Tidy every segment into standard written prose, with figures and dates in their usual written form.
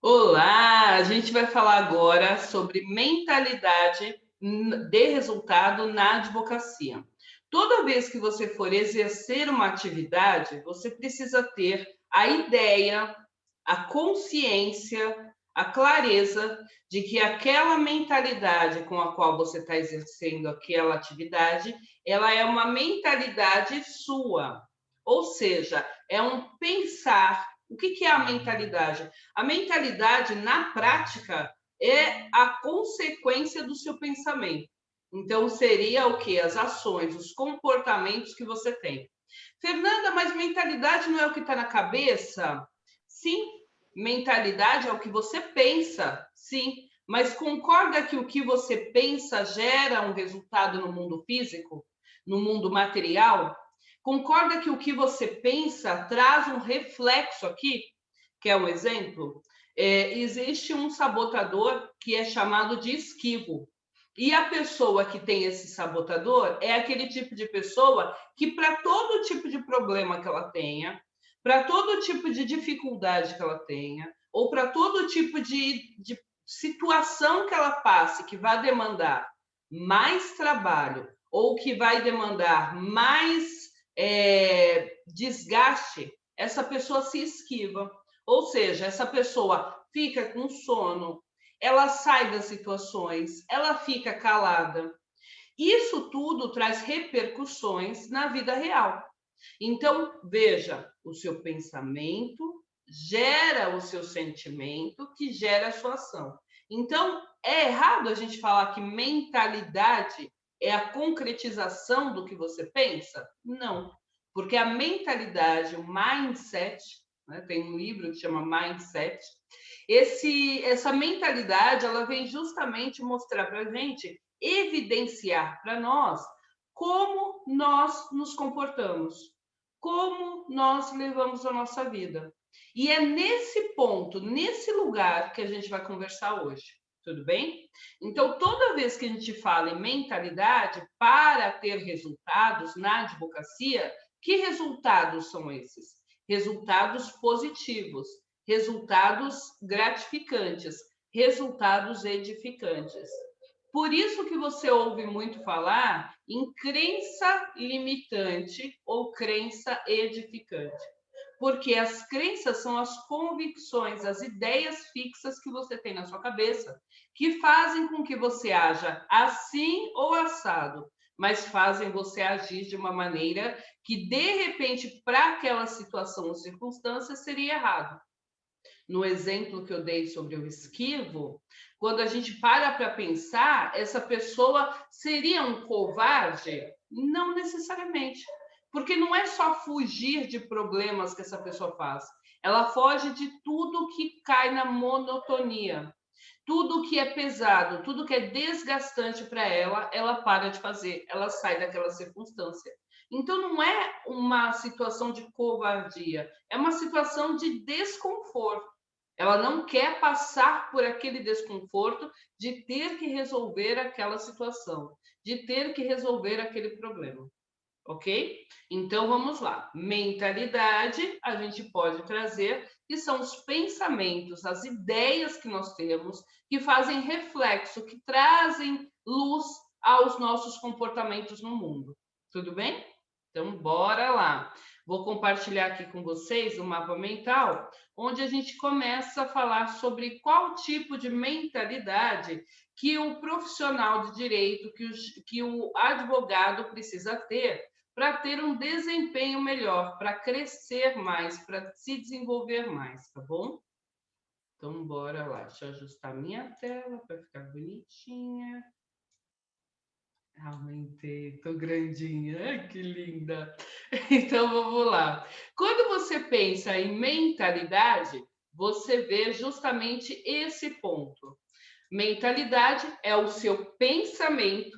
Olá, a gente vai falar agora sobre mentalidade de resultado na advocacia. Toda vez que você for exercer uma atividade, você precisa ter a ideia, a consciência, a clareza de que aquela mentalidade com a qual você está exercendo aquela atividade, ela é uma mentalidade sua. Ou seja, é um pensar. O que é a mentalidade? A mentalidade, na prática, é a consequência do seu pensamento. Então, seria o que? As ações, os comportamentos que você tem. Fernanda, mas mentalidade não é o que está na cabeça? Sim, mentalidade é o que você pensa, sim. Mas concorda que o que você pensa gera um resultado no mundo físico, no mundo material? Concorda que o que você pensa traz um reflexo aqui? Quer um exemplo? Existe um sabotador que é chamado de esquivo. E a pessoa que tem esse sabotador é aquele tipo de pessoa que, para todo tipo de problema que ela tenha, para todo tipo de dificuldade que ela tenha, ou para todo tipo de situação que ela passe que vai demandar mais trabalho, ou que vai demandar mais desgaste, essa pessoa se esquiva. Ou seja, essa pessoa fica com sono, ela sai das situações, ela fica calada. Isso tudo traz repercussões na vida real. Então, veja, o seu pensamento gera o seu sentimento, que gera a sua ação. Então, é errado a gente falar que mentalidade é a concretização do que você pensa? Não, porque a mentalidade, o mindset, né, tem um livro que chama Mindset, essa mentalidade ela vem justamente mostrar para a gente, evidenciar para nós como nós nos comportamos, como nós levamos a nossa vida. E é nesse ponto, nesse lugar que a gente vai conversar hoje, tudo bem? Então, toda vez que a gente fala em mentalidade, para ter resultados na advocacia, que resultados são esses? Resultados positivos, resultados gratificantes, resultados edificantes. Por isso que você ouve muito falar em crença limitante ou crença edificante. Porque as crenças são as convicções, as ideias fixas que você tem na sua cabeça, que fazem com que você haja assim ou assado, mas fazem você agir de uma maneira que, de repente, para aquela situação ou circunstância, seria errado. No exemplo que eu dei sobre o esquivo, quando a gente para pensar, essa pessoa seria um covarde? Não necessariamente. Porque não é só fugir de problemas que essa pessoa faz. Ela foge de tudo que cai na monotonia. Tudo que é pesado, tudo que é desgastante para ela, ela para de fazer, ela sai daquela circunstância. Então, não é uma situação de covardia, é uma situação de desconforto. Ela não quer passar por aquele desconforto de ter que resolver aquela situação, de ter que resolver aquele problema. Ok? Então vamos lá. Mentalidade a gente pode trazer, que são os pensamentos, as ideias que nós temos, que fazem reflexo, que trazem luz aos nossos comportamentos no mundo. Tudo bem? Então, bora lá. Vou compartilhar aqui com vocês o mapa mental, onde a gente começa a falar sobre qual tipo de mentalidade que o profissional de direito, que o advogado precisa ter para ter um desempenho melhor, para crescer mais, para se desenvolver mais, tá bom? Então, bora lá. Deixa eu ajustar minha tela para ficar bonitinha. Aumentei, tô grandinha. Ai, que linda. Então, vamos lá. Quando você pensa em mentalidade, você vê justamente esse ponto. Mentalidade é o seu pensamento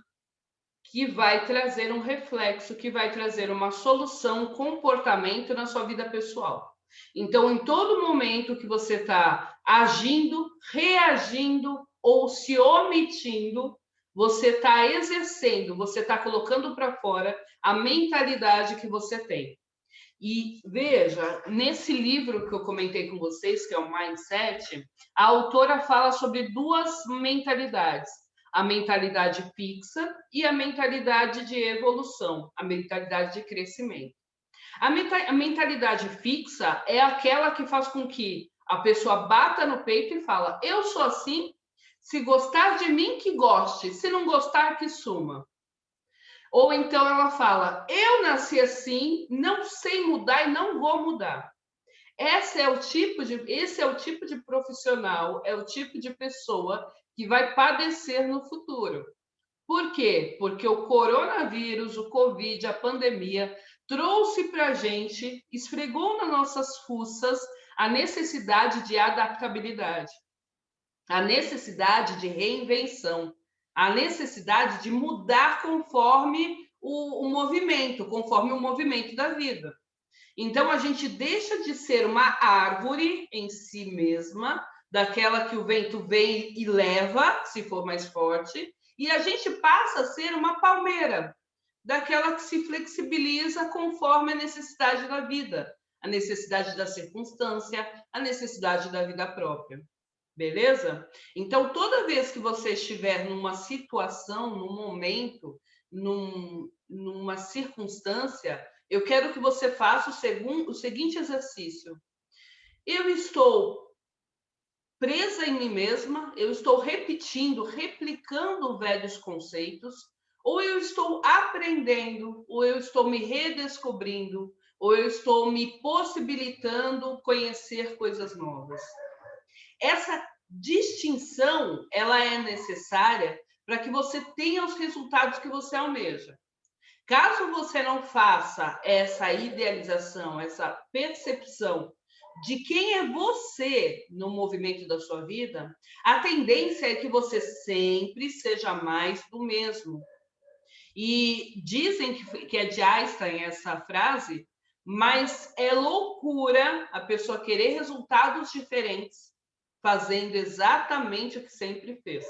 que vai trazer um reflexo, que vai trazer uma solução, um comportamento na sua vida pessoal. Então, em todo momento que você está agindo, reagindo ou se omitindo, você está exercendo, você está colocando para fora a mentalidade que você tem. E veja, nesse livro que eu comentei com vocês, que é o Mindset, a autora fala sobre duas mentalidades: a mentalidade fixa e a mentalidade de evolução, a mentalidade de crescimento. A mentalidade fixa é aquela que faz com que a pessoa bata no peito e fala: eu sou assim, se gostar de mim, que goste, se não gostar, que suma. Ou então ela fala: eu nasci assim, não sei mudar e não vou mudar. Esse é o tipo de profissional, é o tipo de pessoa que vai padecer no futuro. Por quê? Porque o coronavírus, o Covid, a pandemia, trouxe para a gente, esfregou nas nossas fuças a necessidade de adaptabilidade, a necessidade de reinvenção, a necessidade de mudar conforme o movimento, conforme o movimento da vida. Então, a gente deixa de ser uma árvore em si mesma, daquela que o vento vem e leva, se for mais forte, e a gente passa a ser uma palmeira, daquela que se flexibiliza conforme a necessidade da vida, a necessidade da circunstância, a necessidade da vida própria. Beleza? Então, toda vez que você estiver numa situação, num momento, numa circunstância, eu quero que você faça o seguinte exercício. Eu estou presa em mim mesma, eu estou repetindo, replicando velhos conceitos, ou eu estou aprendendo, ou eu estou me redescobrindo, ou eu estou me possibilitando conhecer coisas novas. Essa distinção, ela é necessária para que você tenha os resultados que você almeja. Caso você não faça essa idealização, essa percepção de quem é você no movimento da sua vida, a tendência é que você sempre seja mais do mesmo. E dizem que é de Einstein essa frase, mas é loucura a pessoa querer resultados diferentes fazendo exatamente o que sempre fez.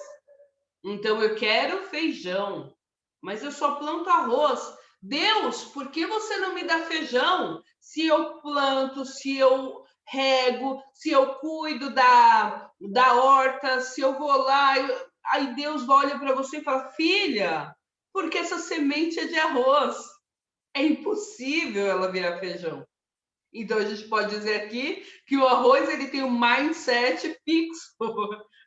Então, eu quero feijão, mas eu só planto arroz. Deus, por que você não me dá feijão? Se eu planto, se eu rego, se eu cuido da horta, se eu vou lá, aí Deus olha para você e fala: filha, porque essa semente é de arroz. É impossível ela virar feijão. Então, a gente pode dizer aqui que o arroz ele tem um mindset fixo,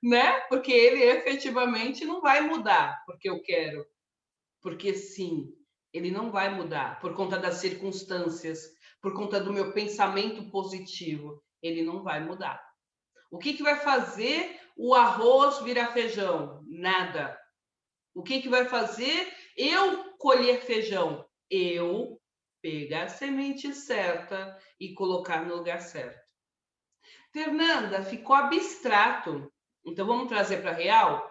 né? Porque ele efetivamente não vai mudar porque eu quero. Porque sim, ele não vai mudar por conta das circunstâncias, por conta do meu pensamento positivo. Ele não vai mudar. O que vai fazer o arroz virar feijão? Nada. O que vai fazer eu colher feijão? Eu pegar a semente certa e colocar no lugar certo. Fernanda, ficou abstrato. Então vamos trazer para real?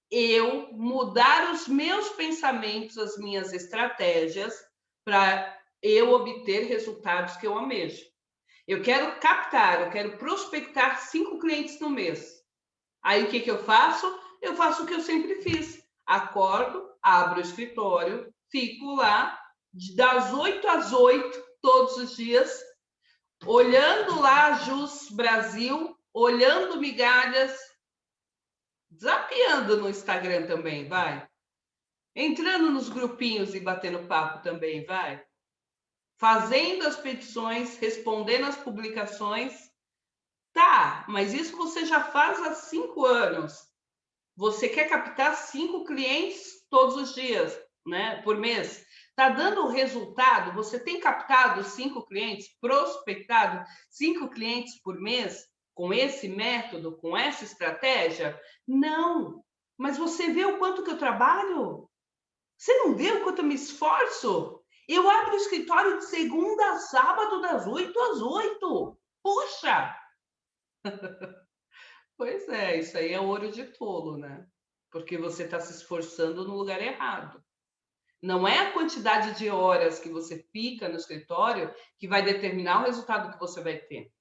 Eu mudar os meus pensamentos, as minhas estratégias para eu obter resultados que eu almejo. Eu quero captar, eu quero prospectar 5 clientes no mês. Aí o que eu faço? Eu faço o que eu sempre fiz. Acordo, abro o escritório, fico lá das 8 às 8 todos os dias, olhando lá a Jus Brasil, olhando migalhas, zapeando no Instagram também, vai. Entrando nos grupinhos e batendo papo também, vai. Fazendo as petições, respondendo as publicações. Tá, mas isso você já faz há 5 anos. Você quer captar 5 clientes todos os dias, né? Por mês. Está dando resultado? Você tem captado 5 clientes, prospectado 5 clientes por mês com esse método, com essa estratégia? Não. Mas você vê o quanto que eu trabalho? Você não vê o quanto eu me esforço? Eu abro o escritório de segunda a sábado, das 8 às 8. Puxa! Pois é, isso aí é ouro de tolo, né? Porque você está se esforçando no lugar errado. Não é a quantidade de horas que você fica no escritório que vai determinar o resultado que você vai ter.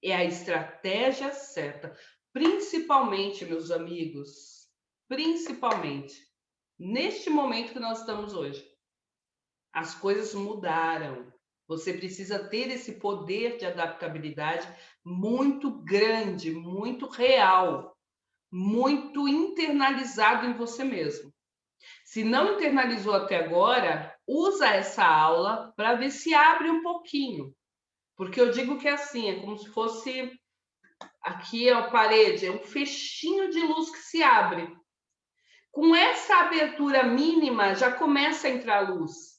É a estratégia certa. Principalmente, meus amigos, principalmente neste momento que nós estamos hoje. As coisas mudaram. Você precisa ter esse poder de adaptabilidade muito grande, muito real, muito internalizado em você mesmo. Se não internalizou até agora, usa essa aula para ver se abre um pouquinho. Porque eu digo que é assim, é como se fosse aqui a parede, é um fechinho de luz que se abre. Com essa abertura mínima, já começa a entrar luz.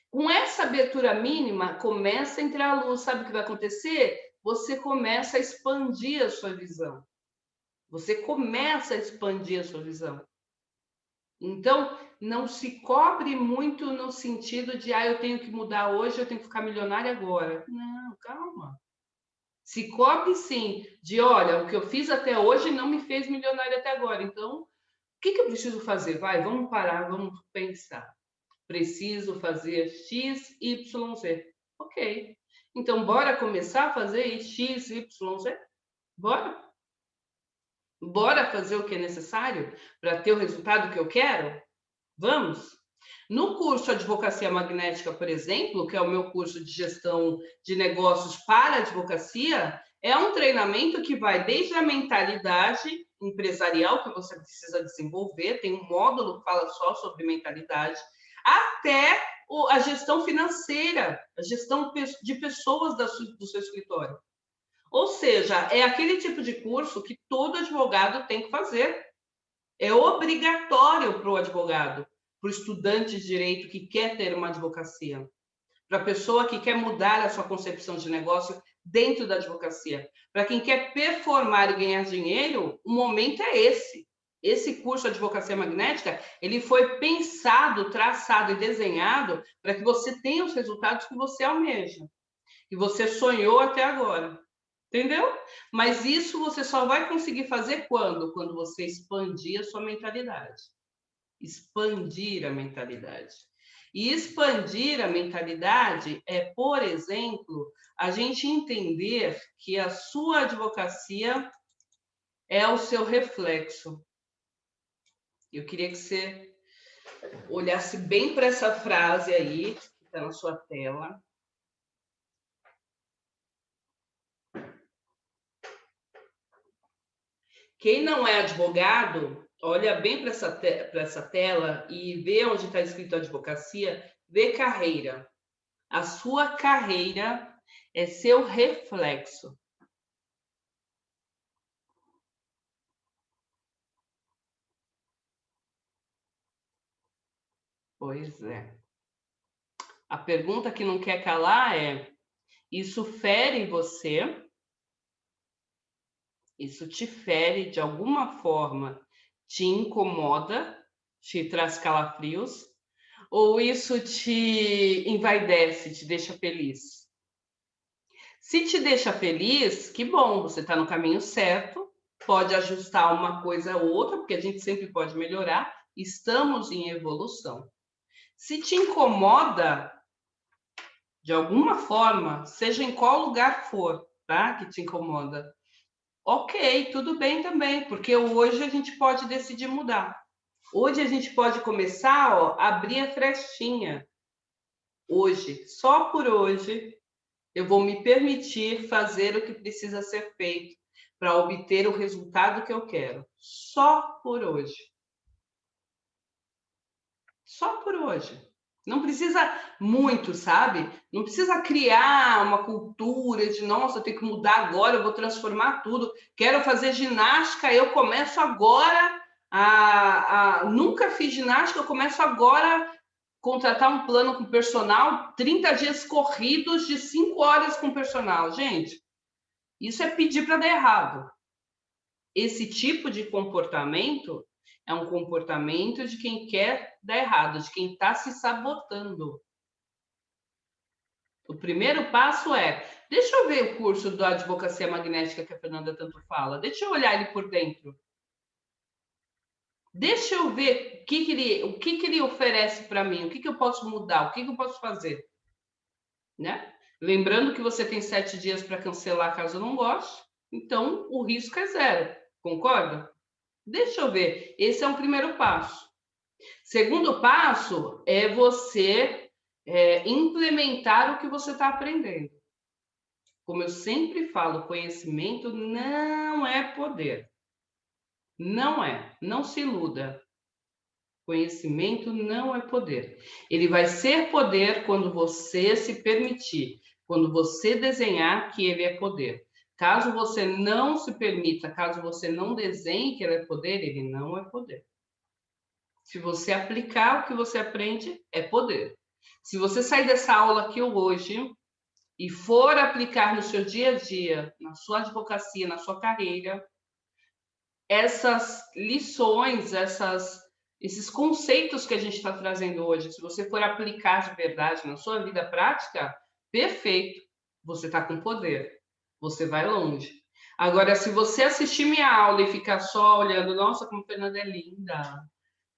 Com essa abertura mínima, começa a entrar luz. Sabe o que vai acontecer? Você começa a expandir a sua visão. Você começa a expandir a sua visão. Então, não se cobre muito no sentido de, eu tenho que mudar hoje, eu tenho que ficar milionária agora. Não, calma. Se cobre sim, de olha, o que eu fiz até hoje não me fez milionária até agora. Então, o que eu preciso fazer? Vai, vamos parar, vamos pensar. Preciso fazer X, Y, Z. Ok. Então, bora começar a fazer X, Y, Z? Bora? Bora fazer o que é necessário para ter o resultado que eu quero? Vamos? No curso Advocacia Magnética, por exemplo, que é o meu curso de gestão de negócios para advocacia, é um treinamento que vai desde a mentalidade empresarial que você precisa desenvolver, tem um módulo que fala só sobre mentalidade, até a gestão financeira, a gestão de pessoas do seu escritório. Ou seja, é aquele tipo de curso que todo advogado tem que fazer. É obrigatório para o advogado, para o estudante de direito que quer ter uma advocacia, para a pessoa que quer mudar a sua concepção de negócio dentro da advocacia. Para quem quer performar e ganhar dinheiro, o momento é esse. Esse curso de Advocacia Magnética, ele foi pensado, traçado e desenhado para que você tenha os resultados que você almeja, que você sonhou até agora. Entendeu? Mas isso você só vai conseguir fazer quando? Quando você expandir a sua mentalidade. Expandir a mentalidade. E expandir a mentalidade é, por exemplo, a gente entender que a sua advocacia é o seu reflexo. Eu queria que você olhasse bem para essa frase aí, que está na sua tela. Quem não é advogado, olha bem para essa tela e vê onde está escrito advocacia, vê carreira. A sua carreira é seu reflexo. Pois é. A pergunta que não quer calar é: isso fere você? Isso te fere de alguma forma? Te incomoda? Te traz calafrios? Ou isso te envaidece, te deixa feliz? Se te deixa feliz, que bom, você está no caminho certo, pode ajustar uma coisa ou outra, porque a gente sempre pode melhorar, estamos em evolução. Se te incomoda, de alguma forma, seja em qual lugar for, tá? Que te incomoda. Ok, tudo bem também, porque hoje a gente pode decidir mudar. Hoje a gente pode começar, a abrir a frestinha. Hoje, só por hoje, eu vou me permitir fazer o que precisa ser feito para obter o resultado que eu quero. Só por hoje. Só por hoje. Não precisa muito, sabe? Não precisa criar uma cultura de, nossa, eu tenho que mudar agora, eu vou transformar tudo. Quero fazer ginástica, eu começo agora nunca fiz ginástica, eu começo agora a contratar um plano com personal, 30 dias corridos de 5 horas com personal. Gente, isso é pedir para dar errado. Esse tipo de comportamento é um comportamento de quem quer dar errado, de quem está se sabotando. O primeiro passo é, deixa eu ver o curso da advocacia magnética que a Fernanda tanto fala, deixa eu olhar ele por dentro. Deixa eu ver o que ele oferece para mim, o que eu posso mudar, o que eu posso fazer. Né? Lembrando que você tem 7 dias para cancelar caso não goste, então o risco é zero, concorda? Deixa eu ver, esse é um primeiro passo. Segundo passo é você implementar o que você está aprendendo. Como eu sempre falo, conhecimento não é poder. Não é. Não se iluda. Conhecimento não é poder. Ele vai ser poder quando você se permitir, quando você desenhar que ele é poder. Caso você não se permita, caso você não desenhe que ele é poder, ele não é poder. Se você aplicar o que você aprende, é poder. Se você sair dessa aula aqui hoje e for aplicar no seu dia a dia, na sua advocacia, na sua carreira, essas lições, esses conceitos que a gente está trazendo hoje, se você for aplicar de verdade na sua vida prática, perfeito, você está com poder, você vai longe. Agora, se você assistir minha aula e ficar só olhando, nossa, como a Fernanda é linda,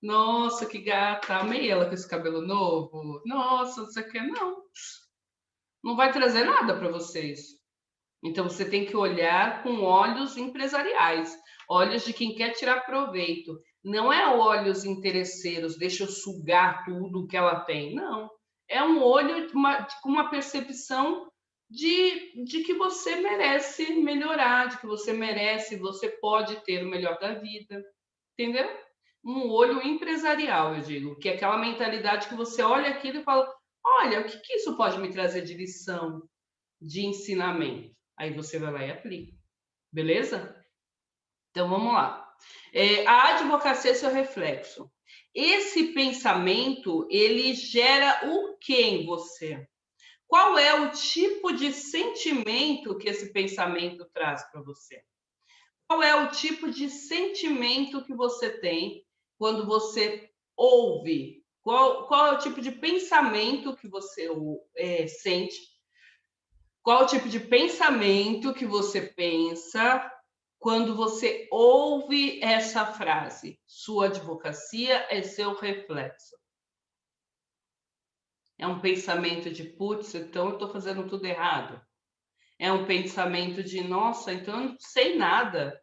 nossa, que gata, amei ela com esse cabelo novo, nossa, você quer? Não, não vai trazer nada para vocês. Então, você tem que olhar com olhos empresariais, olhos de quem quer tirar proveito. Não é olhos interesseiros, deixa eu sugar tudo que ela tem. Não. É um olho com uma percepção de que você merece melhorar, de que você merece, você pode ter o melhor da vida. Entendeu? Um olho empresarial, eu digo, que é aquela mentalidade que você olha aquilo e fala: olha, o que isso pode me trazer de lição, de ensinamento? Aí você vai lá e aplica. Beleza? Então vamos lá. A advocacia é seu reflexo. Esse pensamento, ele gera o que em você? Qual é o tipo de sentimento que esse pensamento traz para você? Qual é o tipo de sentimento que você tem quando você ouve? Qual é o tipo de pensamento que você sente? Qual o tipo de pensamento que você pensa quando você ouve essa frase? Sua advocacia é seu reflexo. É um pensamento de, putz, então eu estou fazendo tudo errado. É um pensamento de, nossa, então eu não sei nada.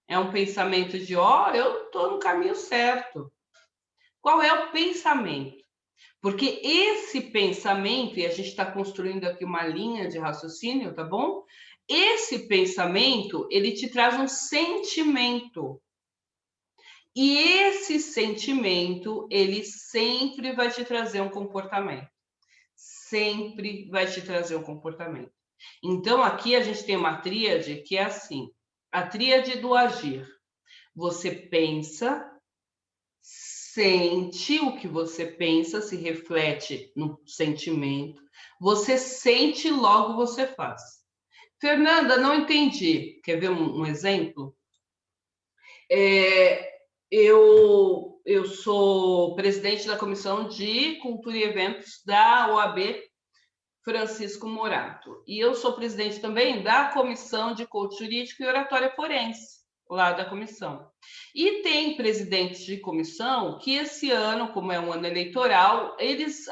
É um pensamento de, ó, eu estou no caminho certo. Qual é o pensamento? Porque esse pensamento, e a gente está construindo aqui uma linha de raciocínio, tá bom? Esse pensamento, ele te traz um sentimento. E esse sentimento, ele sempre vai te trazer um comportamento. Sempre vai te trazer um comportamento. Então, aqui a gente tem uma tríade que é assim: a tríade do agir. Você pensa, sente o que você pensa, se reflete no sentimento. Você sente, logo você faz. Fernanda, não entendi. Quer ver um exemplo? Eu sou presidente da Comissão de Cultura e Eventos da OAB Francisco Morato. E eu sou presidente também da Comissão de Coach Jurídico e Oratória Forense, lá da comissão. E tem presidentes de comissão que esse ano, como é um ano eleitoral,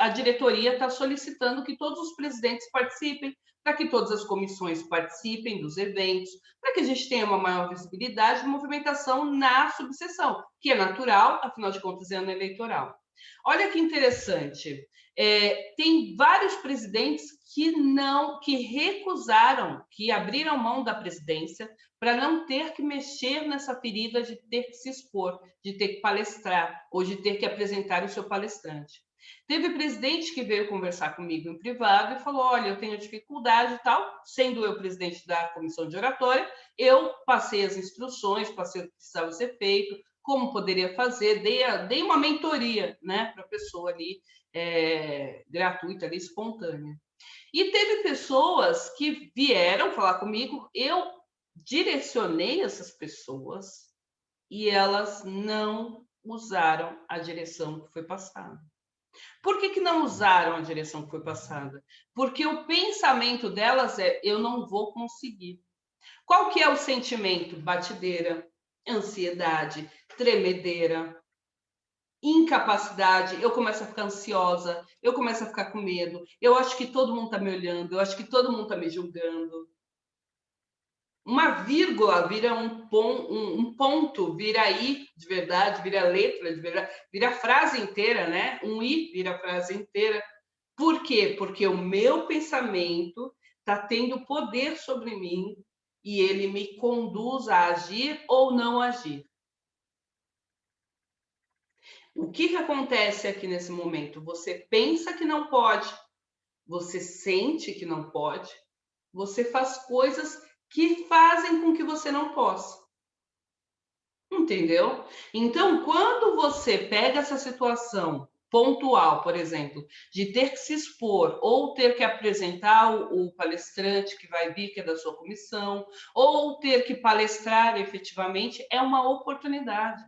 a diretoria está solicitando que todos os presidentes participem, para que todas as comissões participem dos eventos, para que a gente tenha uma maior visibilidade e movimentação na subseção, que é natural, afinal de contas é ano eleitoral. Olha que interessante. Tem vários presidentes que recusaram, que abriram mão da presidência para não ter que mexer nessa ferida de ter que se expor, de ter que palestrar ou de ter que apresentar o seu palestrante. Teve presidente que veio conversar comigo em privado e falou: olha, eu tenho dificuldade e tal, sendo eu presidente da comissão de oratória, eu passei as instruções, passei o que precisava ser feito, como poderia fazer, dei uma mentoria, né, para a pessoa ali, gratuita, ali, espontânea. E teve pessoas que vieram falar comigo, eu direcionei essas pessoas e elas não usaram a direção que foi passada. Por que não usaram a direção que foi passada? Porque o pensamento delas é: eu não vou conseguir. Qual que é o sentimento? Batideira, ansiedade, tremedeira, incapacidade. Eu começo a ficar ansiosa, eu começo a ficar com medo, eu acho que todo mundo está me olhando, eu acho que todo mundo está me julgando. Uma vírgula vira um ponto, vira i de verdade, vira letra de verdade, vira frase inteira, né? Um i vira frase inteira. Por quê? Porque o meu pensamento está tendo poder sobre mim e ele me conduz a agir ou não agir. O que acontece aqui nesse momento? Você pensa que não pode, você sente que não pode, você faz coisas que fazem com que você não possa. Entendeu? Então, quando você pega essa situação pontual, por exemplo, de ter que se expor ou ter que apresentar o palestrante que vai vir, que é da sua comissão, ou ter que palestrar efetivamente, é uma oportunidade.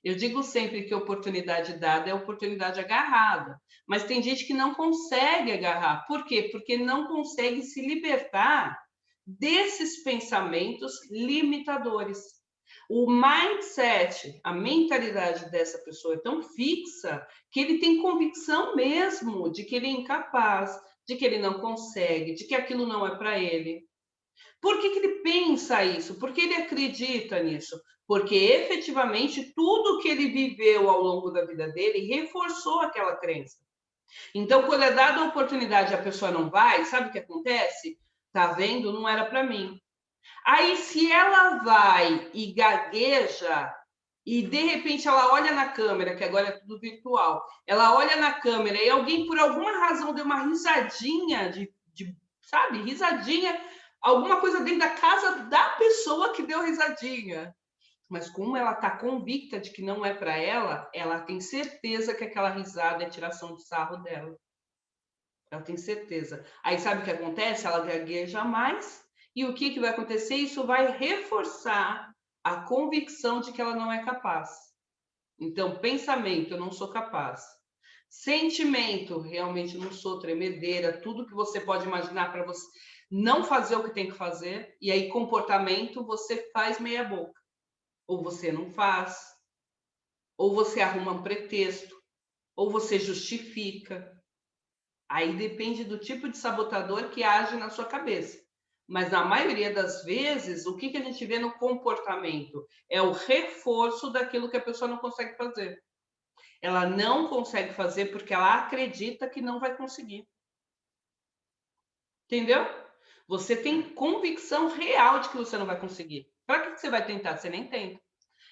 Eu digo sempre que oportunidade dada é oportunidade agarrada, mas tem gente que não consegue agarrar. Por quê? Porque não consegue se libertar desses pensamentos limitadores. O mindset, a mentalidade dessa pessoa é tão fixa que ele tem convicção mesmo de que ele é incapaz, de que ele não consegue, de que aquilo não é para ele. Por que ele pensa isso? Por que ele acredita nisso? Porque efetivamente tudo que ele viveu ao longo da vida dele reforçou aquela crença. Então, quando é dada a oportunidade e a pessoa não vai, sabe o que acontece? Tá vendo? Não era para mim. Aí, se ela vai e gagueja, e de repente ela olha na câmera, que agora é tudo virtual, ela olha na câmera e alguém, por alguma razão, deu uma risadinha sabe, risadinha, alguma coisa dentro da casa da pessoa que deu risadinha. Mas como ela está convicta de que não é para ela tem certeza que aquela risada é tiração de sarro dela. Ela tem certeza. Aí sabe o que acontece? Ela gagueja mais. E o que vai acontecer? Isso vai reforçar a convicção de que ela não é capaz. Então, pensamento, eu não sou capaz. Sentimento, realmente não sou tremedeira, tudo que você pode imaginar para você não fazer o que tem que fazer. E aí, comportamento, você faz meia boca. Ou você não faz, ou você arruma um pretexto, ou você justifica. Aí depende do tipo de sabotador que age na sua cabeça. Mas na maioria das vezes, o que a gente vê no comportamento? É o reforço daquilo que a pessoa não consegue fazer. Ela não consegue fazer porque ela acredita que não vai conseguir. Entendeu? Você tem convicção real de que você não vai conseguir. Para que você vai tentar? Você nem tenta.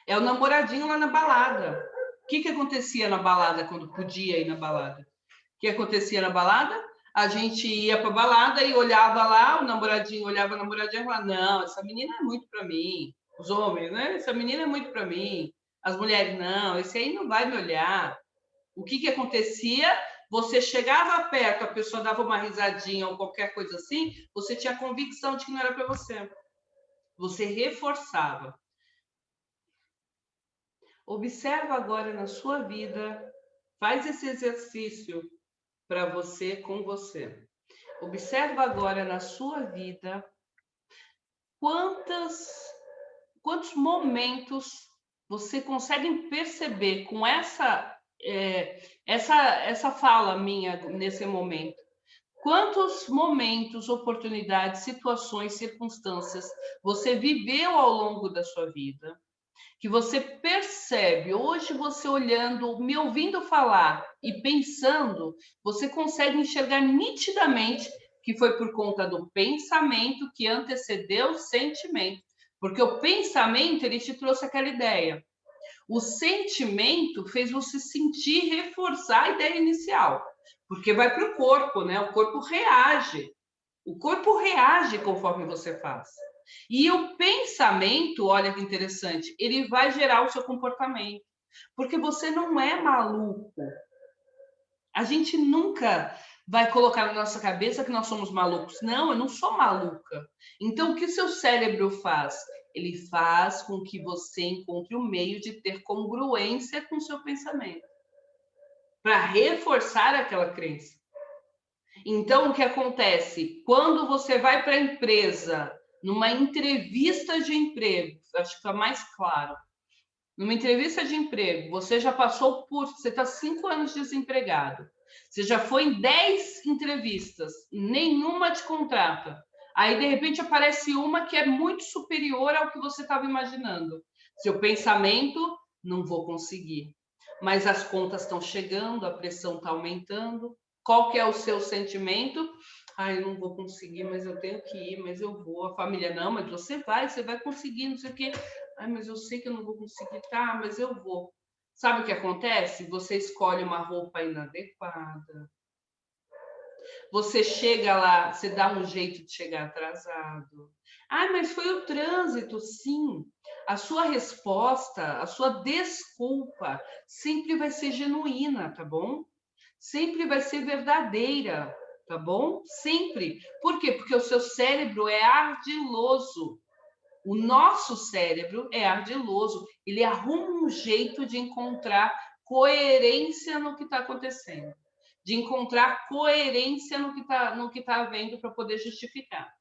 É o namoradinho lá na balada. O que acontecia na balada quando podia ir na balada? O que acontecia na balada? A gente ia para a balada e olhava lá, o namoradinho olhava a namoradinha e falava: não, essa menina é muito para mim. Os homens, né? Essa menina é muito para mim. As mulheres, não, esse aí não vai me olhar. O que acontecia? Você chegava perto, a pessoa dava uma risadinha ou qualquer coisa assim, você tinha convicção de que não era para você. Você reforçava. Observa agora na sua vida, faz esse exercício para você com você. Observa agora na sua vida quantos momentos você consegue perceber com essa fala minha nesse momento. Quantos momentos, oportunidades, situações, circunstâncias você viveu ao longo da sua vida que você percebe, hoje você olhando, me ouvindo falar e pensando, você consegue enxergar nitidamente que foi por conta do pensamento que antecedeu o sentimento. Porque o pensamento, ele te trouxe aquela ideia. O sentimento fez você sentir, reforçar a ideia inicial. Porque vai para o corpo, né? O corpo reage. O corpo reage conforme você faz. E o pensamento, olha que interessante, ele vai gerar o seu comportamento. Porque você não é maluco. A gente nunca vai colocar na nossa cabeça que nós somos malucos. Não, eu não sou maluca. Então, o que o seu cérebro faz? Ele faz com que você encontre um meio de ter congruência com o seu pensamento. Para reforçar aquela crença. Então, o que acontece? Quando você vai para a empresa, numa entrevista de emprego, acho que fica mais claro. Numa entrevista de emprego, você já passou por. Você está 5 anos desempregado. Você já foi em 10 entrevistas, nenhuma te contrata. Aí, de repente, aparece uma que é muito superior ao que você estava imaginando. Seu pensamento, não vou conseguir. Mas as contas estão chegando, a pressão está aumentando. Qual que é o seu sentimento? Ai, eu não vou conseguir, mas eu tenho que ir, mas eu vou. A família, não, mas você vai conseguir, não sei o quê. Ai, mas eu sei que eu não vou conseguir, tá, mas eu vou. Sabe o que acontece? Você escolhe uma roupa inadequada. Você chega lá, você dá um jeito de chegar atrasado. Ah, mas foi o trânsito, sim. A sua resposta, a sua desculpa sempre vai ser genuína, tá bom? Sempre vai ser verdadeira, tá bom? Sempre. Por quê? Porque o seu cérebro é ardiloso. O nosso cérebro é ardiloso. Ele arruma um jeito de encontrar coerência no que está acontecendo, de encontrar coerência no que tá havendo para poder justificar.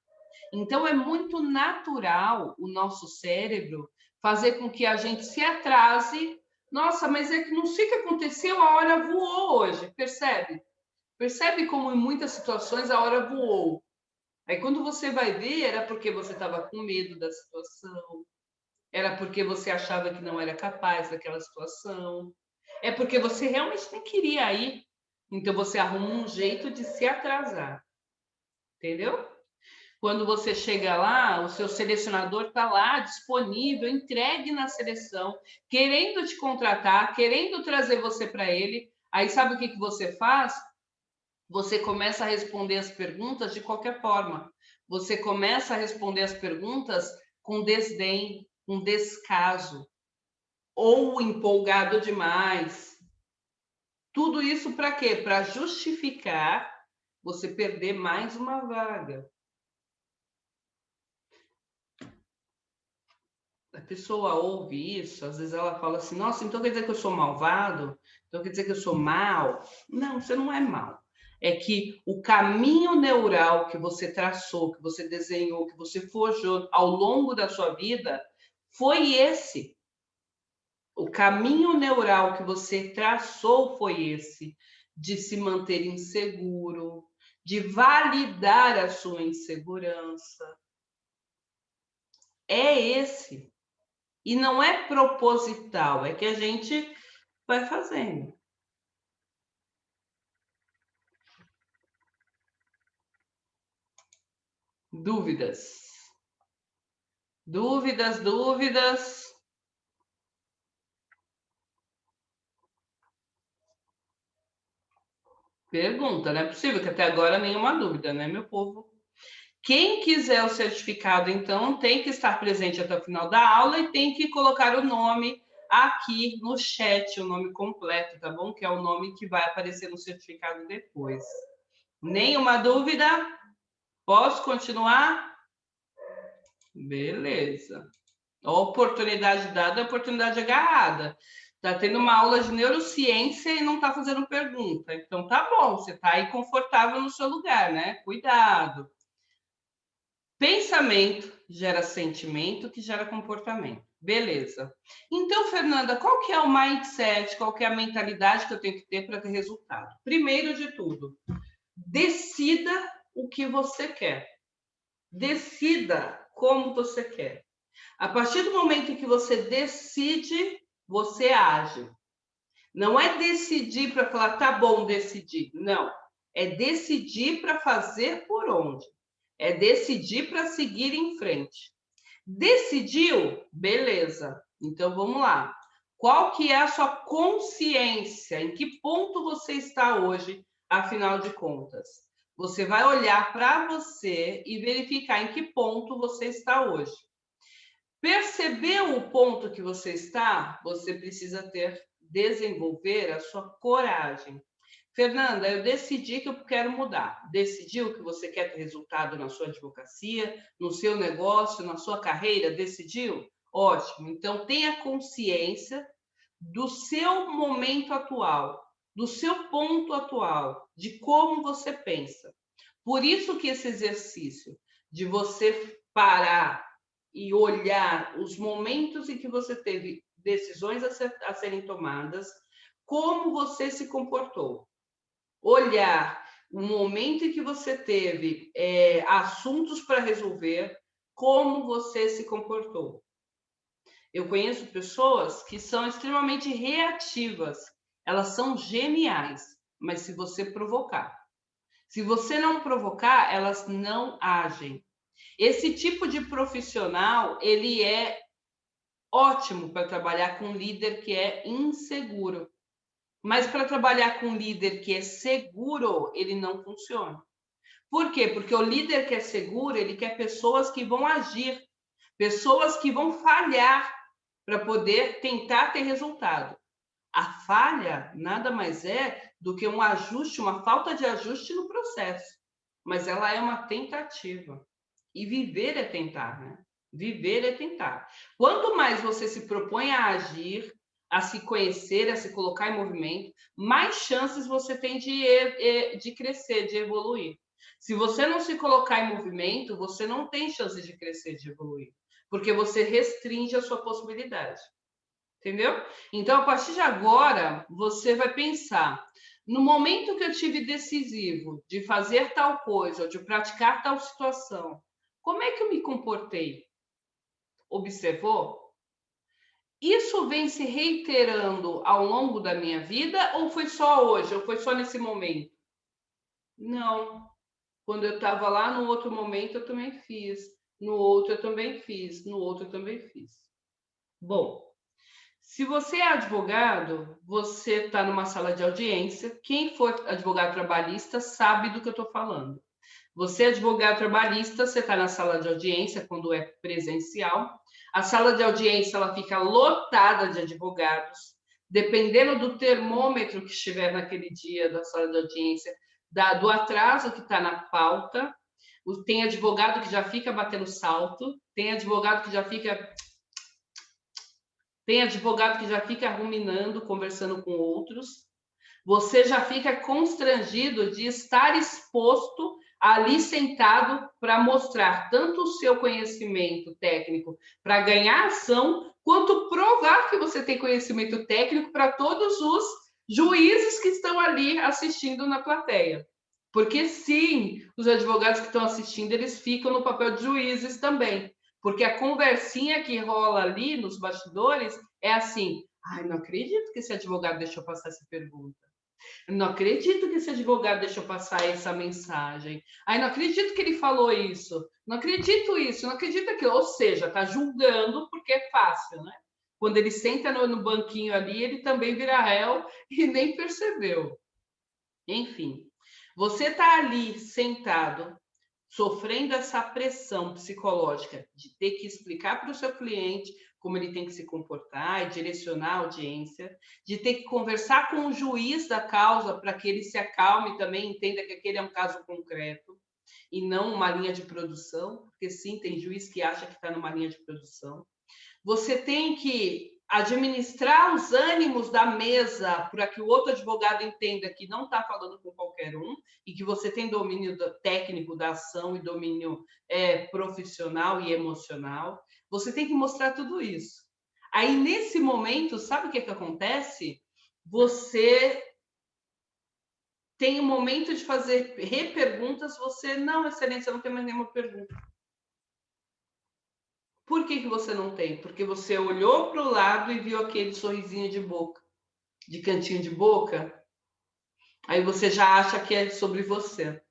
Então, é muito natural o nosso cérebro fazer com que a gente se atrase. Nossa, mas é que não sei o que aconteceu, a hora voou hoje, percebe? Percebe como em muitas situações a hora voou. Aí quando você vai ver, era porque você estava com medo da situação, era porque você achava que não era capaz daquela situação, é porque você realmente nem queria ir. Então você arruma um jeito de se atrasar, entendeu? Quando você chega lá, o seu selecionador está lá, disponível, entregue na seleção, querendo te contratar, querendo trazer você para ele. Aí sabe o que você faz? Você começa a responder as perguntas de qualquer forma. Você começa a responder as perguntas com desdém, com descaso, ou empolgado demais. Tudo isso para quê? Para justificar você perder mais uma vaga. A pessoa ouve isso, às vezes ela fala assim, nossa, então quer dizer que eu sou malvado? Então quer dizer que eu sou mal? Não, você não é mal. É que o caminho neural que você traçou, que você desenhou, que você forjou ao longo da sua vida, foi esse. O caminho neural que você traçou foi esse, de se manter inseguro, de validar a sua insegurança. É esse. E não é proposital, é que a gente vai fazendo. Dúvidas? Dúvidas, dúvidas? Pergunta, não é possível que até agora nenhuma dúvida, né, meu povo? Quem quiser o certificado, então, tem que estar presente até o final da aula e tem que colocar o nome aqui no chat, o nome completo, tá bom? Que é o nome que vai aparecer no certificado depois. Nenhuma dúvida? Posso continuar? Beleza. A oportunidade dada é oportunidade agarrada. Está tendo uma aula de neurociência e não está fazendo pergunta. Então tá bom, você está aí confortável no seu lugar, né? Cuidado. Pensamento gera sentimento, que gera comportamento. Beleza. Então, Fernanda, qual que é o mindset, qual que é a mentalidade que eu tenho que ter para ter resultado? Primeiro de tudo, decida o que você quer. Decida como você quer. A partir do momento em que você decide, você age. Não é decidir para falar, tá bom, decidir. Não. É decidir para fazer por onde. É decidir para seguir em frente. Decidiu? Beleza. Então vamos lá. Qual que é a sua consciência? Em que ponto você está hoje, afinal de contas? Você vai olhar para você e verificar em que ponto você está hoje. Percebeu o ponto que você está? Você precisa desenvolver a sua coragem. Fernanda, eu decidi que eu quero mudar. Decidiu que você quer ter resultado na sua advocacia, no seu negócio, na sua carreira? Decidiu? Ótimo. Então, tenha consciência do seu momento atual, do seu ponto atual, de como você pensa. Por isso que esse exercício de você parar e olhar os momentos em que você teve decisões a serem tomadas, como você se comportou. Olhar o momento em que você teve assuntos para resolver, como você se comportou. Eu conheço pessoas que são extremamente reativas, elas são geniais, mas se você provocar. Se você não provocar, elas não agem. Esse tipo de profissional, ele é ótimo para trabalhar com um líder que é inseguro. Mas para trabalhar com um líder que é seguro, ele não funciona. Por quê? Porque o líder que é seguro, ele quer pessoas que vão agir, pessoas que vão falhar para poder tentar ter resultado. A falha nada mais é do que um ajuste, uma falta de ajuste no processo. Mas ela é uma tentativa. E viver é tentar, né? Viver é tentar. Quanto mais você se propõe a agir, a se conhecer, a se colocar em movimento, mais chances você tem de crescer, de evoluir. Se você não se colocar em movimento, você não tem chances de crescer, de evoluir, porque você restringe a sua possibilidade. Entendeu? Então, a partir de agora, você vai pensar, no momento que eu tive decisivo de fazer tal coisa, ou de praticar tal situação, como é que eu me comportei? Observou? Isso vem se reiterando ao longo da minha vida, ou foi só hoje, ou foi só nesse momento? Não. Quando eu estava lá no outro momento, eu também fiz. No outro, eu também fiz. No outro, eu também fiz. Bom, se você é advogado, você está numa sala de audiência. Quem for advogado trabalhista sabe do que eu estou falando. Você é advogado trabalhista, você está na sala de audiência quando é presencial. A sala de audiência ela fica lotada de advogados. Dependendo do termômetro que estiver naquele dia da sala de audiência, do atraso que está na pauta, tem advogado que já fica batendo salto, tem advogado que já fica ruminando, conversando com outros. Você já fica constrangido de estar exposto ali sentado para mostrar tanto o seu conhecimento técnico para ganhar ação, quanto provar que você tem conhecimento técnico para todos os juízes que estão ali assistindo na plateia. Porque sim, os advogados que estão assistindo, eles ficam no papel de juízes também. Porque a conversinha que rola ali nos bastidores é assim: ai, não acredito que esse advogado deixou passar essa pergunta. Não acredito que esse advogado deixou passar essa mensagem. Ai, não acredito que ele falou isso. Não acredito isso, não acredito aquilo. Ou seja, está julgando porque é fácil, né? Quando ele senta no banquinho ali, ele também vira réu e nem percebeu. Enfim, você está ali sentado, sofrendo essa pressão psicológica de ter que explicar para o seu cliente como ele tem que se comportar e direcionar a audiência, de ter que conversar com o juiz da causa para que ele se acalme também, entenda que aquele é um caso concreto e não uma linha de produção, porque sim, tem juiz que acha que está numa linha de produção. Você tem que administrar os ânimos da mesa para que o outro advogado entenda que não está falando com qualquer um e que você tem domínio técnico da ação e domínio profissional e emocional. Você tem que mostrar tudo isso. Aí, nesse momento, sabe o que acontece? Você tem um momento de fazer reperguntas, você, não, excelência, não tem mais nenhuma pergunta. Por que você não tem? Porque você olhou para o lado e viu aquele sorrisinho de boca, de cantinho de boca. Aí você já acha que é sobre você.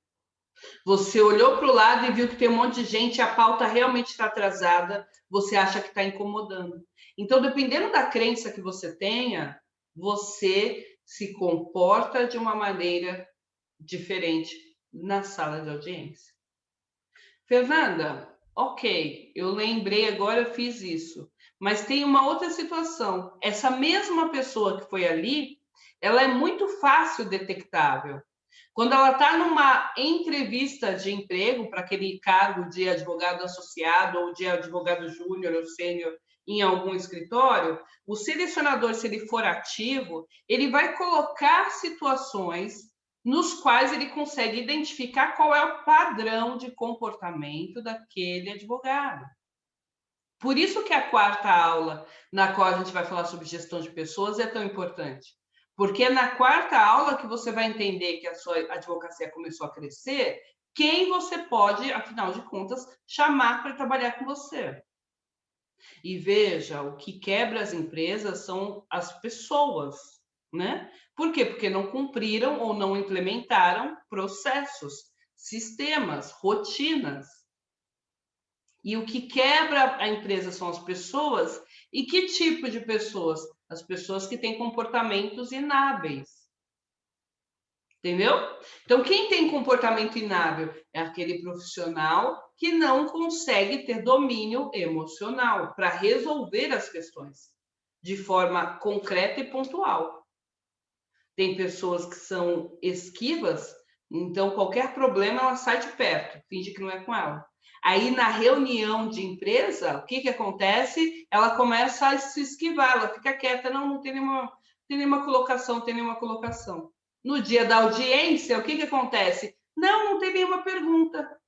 Você olhou para o lado e viu que tem um monte de gente, a pauta realmente está atrasada, você acha que está incomodando. Então, dependendo da crença que você tenha, você se comporta de uma maneira diferente na sala de audiência. Fernanda, ok, eu lembrei agora, eu fiz isso. Mas tem uma outra situação. Essa mesma pessoa que foi ali, ela é muito fácil detectável. Quando ela está numa entrevista de emprego para aquele cargo de advogado associado ou de advogado júnior ou sênior em algum escritório, o selecionador, se ele for ativo, ele vai colocar situações nos quais ele consegue identificar qual é o padrão de comportamento daquele advogado. Por isso que a quarta aula, na qual a gente vai falar sobre gestão de pessoas, é tão importante. Porque é na quarta aula que você vai entender que a sua advocacia começou a crescer, quem você pode, afinal de contas, chamar para trabalhar com você. E veja, o que quebra as empresas são as pessoas, né? Por quê? Porque não cumpriram ou não implementaram processos, sistemas, rotinas. E o que quebra a empresa são as pessoas. E que tipo de pessoas? As pessoas que têm comportamentos inábeis. Entendeu? Então, quem tem comportamento inábil é aquele profissional que não consegue ter domínio emocional para resolver as questões de forma concreta e pontual. Tem pessoas que são esquivas, então qualquer problema ela sai de perto, finge que não é com ela. Aí na reunião de empresa, o que que acontece? Ela começa a se esquivar, ela fica quieta, não tem nenhuma colocação, tem nenhuma colocação. No dia da audiência, o que que acontece? Não tem nenhuma pergunta.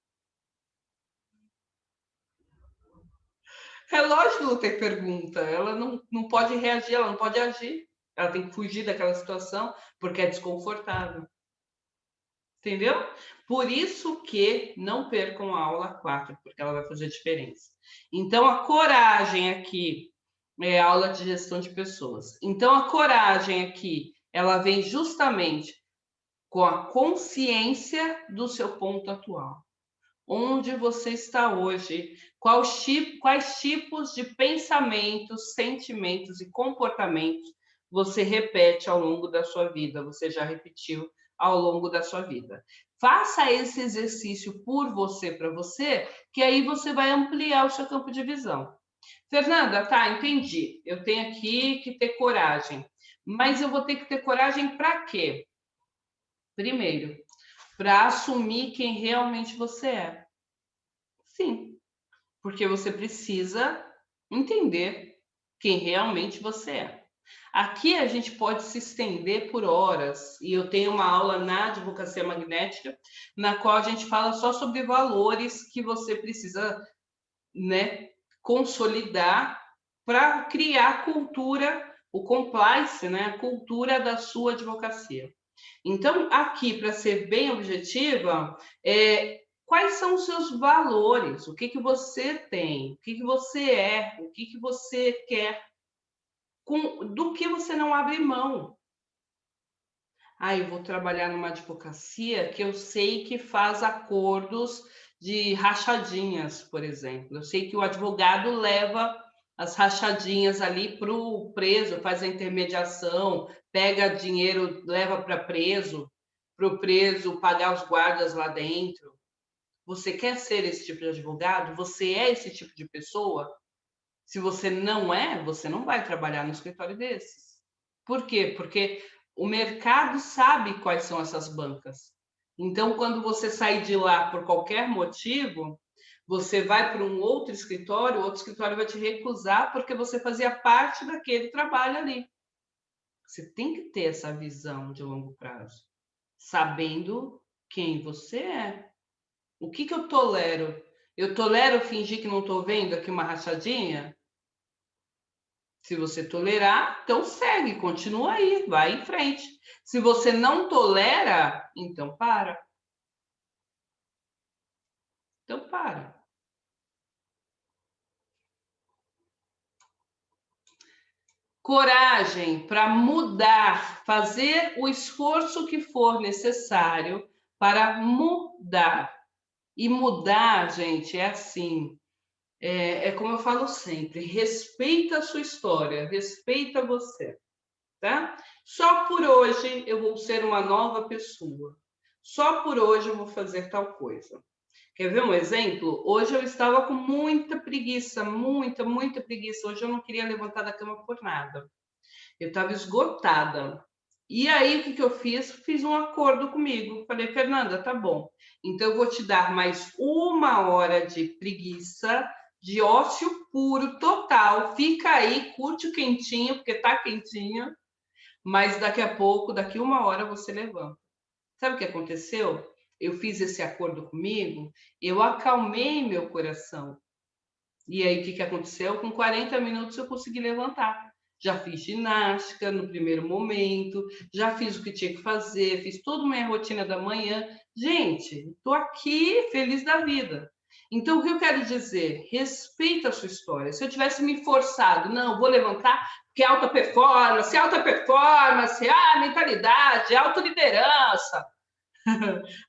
É lógico que não tem pergunta, ela não pode reagir, ela não pode agir. Ela tem que fugir daquela situação porque é desconfortável. Entendeu? Por isso que não percam a aula 4, porque ela vai fazer diferença. Então, a coragem aqui é a aula de gestão de pessoas. Então, a coragem aqui, ela vem justamente com a consciência do seu ponto atual. Onde você está hoje? Quais tipos de pensamentos, sentimentos e comportamentos você repete ao longo da sua vida? Você já repetiu ao longo da sua vida. Faça esse exercício por você, para você, que aí você vai ampliar o seu campo de visão. Fernanda, tá, entendi. Eu tenho aqui que ter coragem. Mas eu vou ter que ter coragem para quê? Primeiro, para assumir quem realmente você é. Sim, porque você precisa entender quem realmente você é. Aqui a gente pode se estender por horas, e eu tenho uma aula na advocacia magnética, na qual a gente fala só sobre valores que você precisa, né, consolidar para criar a cultura, o compliance, né, a cultura da sua advocacia. Então, aqui, para ser bem objetiva, quais são os seus valores? O que que você tem? O que que você é? O que que você quer? Do que você não abre mão? Eu vou trabalhar numa advocacia que eu sei que faz acordos de rachadinhas, por exemplo. Eu sei que o advogado leva as rachadinhas ali para o preso, faz a intermediação, pega dinheiro, leva para o preso pagar os guardas lá dentro. Você quer ser esse tipo de advogado? Você é esse tipo de pessoa? Se você não é, você não vai trabalhar no escritório desses. Por quê? Porque o mercado sabe quais são essas bancas. Então, quando você sair de lá por qualquer motivo, você vai para um outro escritório, o outro escritório vai te recusar porque você fazia parte daquele trabalho ali. Você tem que ter essa visão de longo prazo, sabendo quem você é. O que que eu tolero? Eu tolero fingir que não estou vendo aqui uma rachadinha? Se você tolerar, então segue, continua aí, vai em frente. Se você não tolera, então para. Então para. Coragem para mudar, fazer o esforço que for necessário para mudar. E mudar, gente, é assim, é como eu falo sempre, respeita a sua história, respeita você. Tá? Só por hoje eu vou ser uma nova pessoa. Só por hoje eu vou fazer tal coisa. Quer ver um exemplo? Hoje eu estava com muita preguiça, muita preguiça. Hoje eu não queria levantar da cama por nada. Eu estava esgotada. E aí, o que que eu fiz? Fiz um acordo comigo. Falei, Fernanda, tá bom. Então, eu vou te dar mais 1 hora de preguiça, de ócio puro, total. Fica aí, curte o quentinho, porque tá quentinho. Mas daqui a pouco, daqui 1 hora, você levanta. Sabe o que aconteceu? Eu fiz esse acordo comigo, eu acalmei meu coração. E aí, o que que aconteceu? Com 40 minutos eu consegui levantar. Já fiz ginástica no primeiro momento, já fiz o que tinha que fazer, fiz toda a minha rotina da manhã. Gente, estou aqui feliz da vida. Então, o que eu quero dizer? Respeita a sua história. Se eu tivesse me forçado, não, vou levantar, porque é alta performance, mentalidade, autoliderança.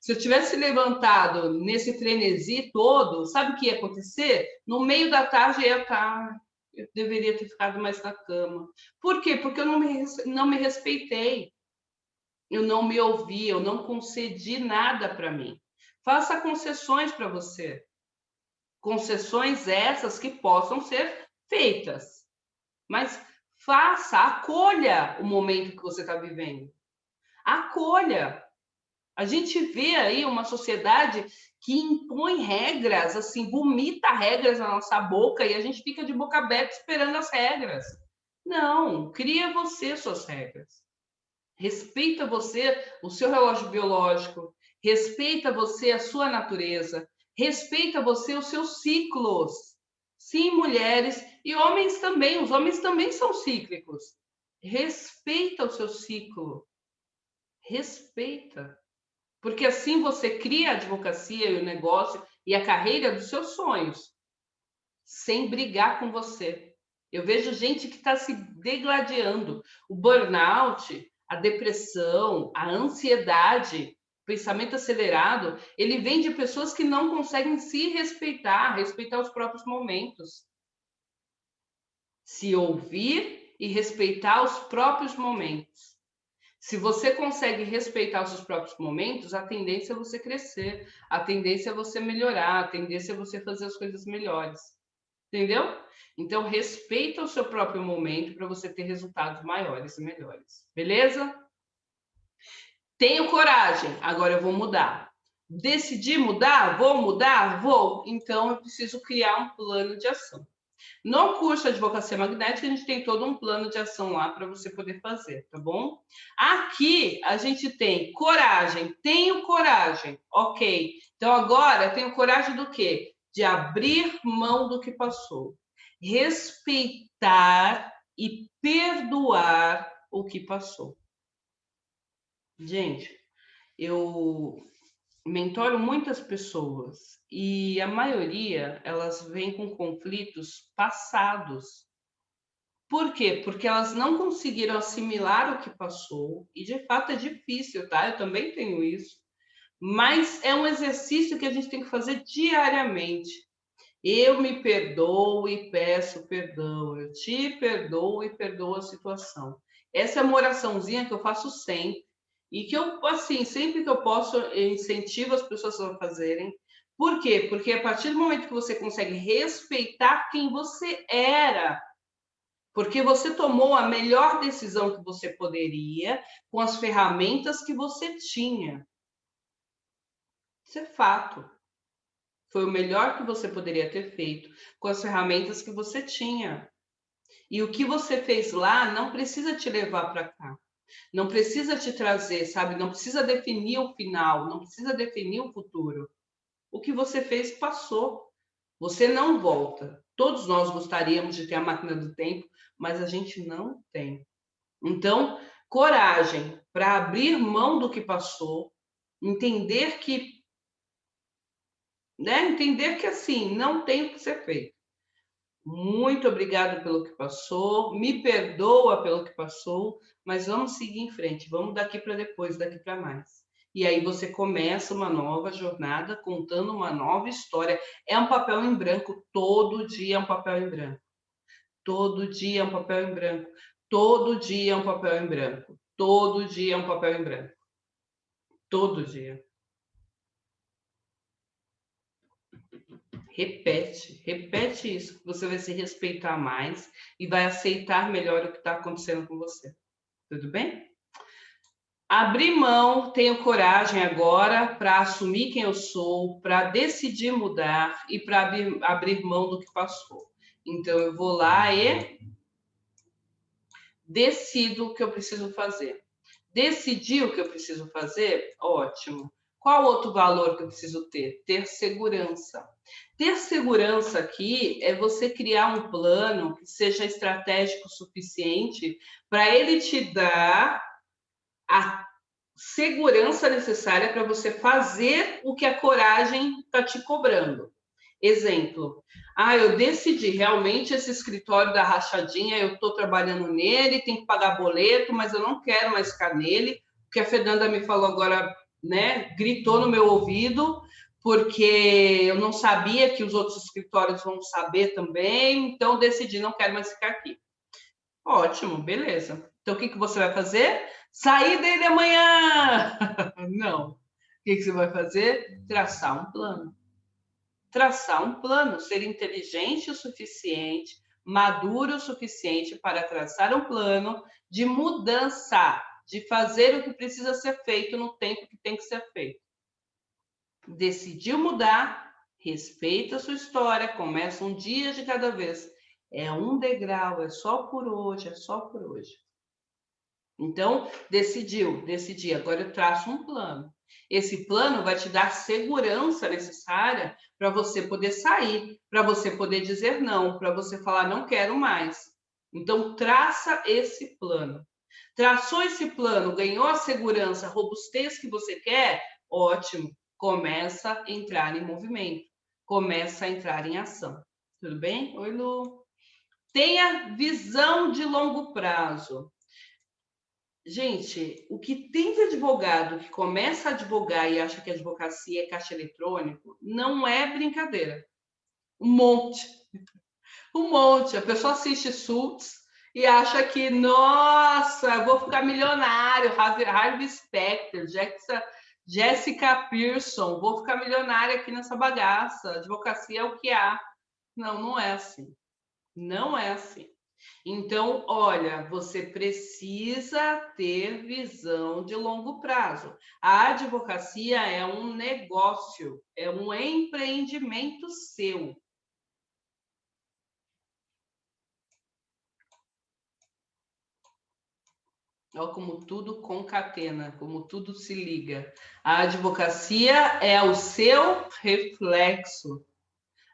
Se eu tivesse levantado nesse frenesi todo, sabe o que ia acontecer? No meio da tarde eu ia estar, eu deveria ter ficado mais na cama. Por quê? Porque eu não me respeitei. Eu não me ouvi, eu não concedi nada para mim. Faça concessões para você. Concessões essas que possam ser feitas. Mas faça, acolha o momento que você está vivendo. Acolha. A gente vê aí uma sociedade que impõe regras, assim, vomita regras na nossa boca e a gente fica de boca aberta esperando as regras. Não, cria você suas regras. Respeita você o seu relógio biológico, respeita você a sua natureza, respeita você os seus ciclos. Sim, mulheres e homens também, os homens também são cíclicos. Respeita o seu ciclo. Respeita. Porque assim você cria a advocacia e o negócio e a carreira dos seus sonhos, sem brigar com você. Eu vejo gente que está se degladiando. O burnout, a depressão, a ansiedade, o pensamento acelerado, ele vem de pessoas que não conseguem se respeitar, respeitar os próprios momentos. Se ouvir e respeitar os próprios momentos. Se você consegue respeitar os seus próprios momentos, a tendência é você crescer, a tendência é você melhorar, a tendência é você fazer as coisas melhores. Entendeu? Então, respeita o seu próprio momento para você ter resultados maiores e melhores. Beleza? Tenho coragem, agora eu vou mudar. Decidi mudar? Vou mudar? Vou. Então, eu preciso criar um plano de ação. No curso de Advocacia Magnética, a gente tem todo um plano de ação lá para você poder fazer, tá bom? Aqui a gente tem coragem, tenho coragem, ok. Então agora tenho coragem do quê? De abrir mão do que passou, respeitar e perdoar o que passou. Gente, eu mentoro muitas pessoas e a maioria elas vêm com conflitos passados. Por quê? Porque elas não conseguiram assimilar o que passou e de fato é difícil, tá? Eu também tenho isso, mas é um exercício que a gente tem que fazer diariamente. Eu me perdoo e peço perdão, eu te perdoo e perdoo a situação. Essa é uma oraçãozinha que eu faço sempre e que eu, assim, sempre que eu posso, eu incentivo as pessoas a fazerem. Por quê? Porque a partir do momento que você consegue respeitar quem você era, porque você tomou a melhor decisão que você poderia com as ferramentas que você tinha. Isso é fato. Foi o melhor que você poderia ter feito com as ferramentas que você tinha. E o que você fez lá não precisa te levar para cá. Não precisa te trazer, sabe? Não precisa definir o final, não precisa definir o futuro. O que você fez passou. Você não volta. Todos nós gostaríamos de ter a máquina do tempo, mas a gente não tem. Então, coragem para abrir mão do que passou, entender que, né? Entender que assim, não tem o que ser feito. Muito obrigado pelo que passou, me perdoa pelo que passou, mas vamos seguir em frente, vamos daqui para depois, daqui para mais. E aí você começa uma nova jornada contando uma nova história. É um papel em branco, todo dia é um papel em branco. Todo dia é um papel em branco. Todo dia é um papel em branco. Todo dia é um papel em branco. Todo dia. Repete isso, que você vai se respeitar mais e vai aceitar melhor o que está acontecendo com você. Tudo bem? Abrir mão, tenho coragem agora para assumir quem eu sou, para decidir mudar e para abrir mão do que passou. Então, eu vou lá e decido o que eu preciso fazer. Decidir o que eu preciso fazer? Ótimo. Qual outro valor que eu preciso ter? Ter segurança. Ter segurança aqui é você criar um plano que seja estratégico o suficiente para ele te dar a segurança necessária para você fazer o que a coragem está te cobrando. Exemplo, eu decidi realmente esse escritório da rachadinha, eu estou trabalhando nele, tem que pagar boleto, mas eu não quero mais ficar nele, porque a Fernanda me falou agora, né, gritou no meu ouvido, porque eu não sabia que os outros escritórios vão saber também, então eu decidi, não quero mais ficar aqui. Ótimo, beleza. Então o que você vai fazer? Sair dele amanhã! Não. O que você vai fazer? Traçar um plano. Traçar um plano, ser inteligente o suficiente, maduro o suficiente para traçar um plano de mudança, de fazer o que precisa ser feito no tempo que tem que ser feito. Decidiu mudar, respeita a sua história, começa um dia de cada vez. É um degrau, é só por hoje, é só por hoje. Então, decidi, agora eu traço um plano. Esse plano vai te dar segurança necessária para você poder sair, para você poder dizer não, para você falar não quero mais. Então, traça esse plano. Traçou esse plano, ganhou a segurança, a robustez que você quer? Ótimo. Começa a entrar em movimento. Começa a entrar em ação. Tudo bem? Oi, Lu. Tenha visão de longo prazo. Gente, o que tem de advogado que começa a advogar e acha que a advocacia é caixa eletrônico, não é brincadeira. Um monte. Um monte. A pessoa assiste Suits e acha que, nossa, vou ficar milionário. Harvey Specter, Jessica Pearson, vou ficar milionária aqui nessa bagaça. Advocacia é o que há. Não, não é assim. Não é assim. Então, olha, você precisa ter visão de longo prazo. A advocacia é um negócio, é um empreendimento seu. Olha como tudo concatena, como tudo se liga. A advocacia é o seu reflexo.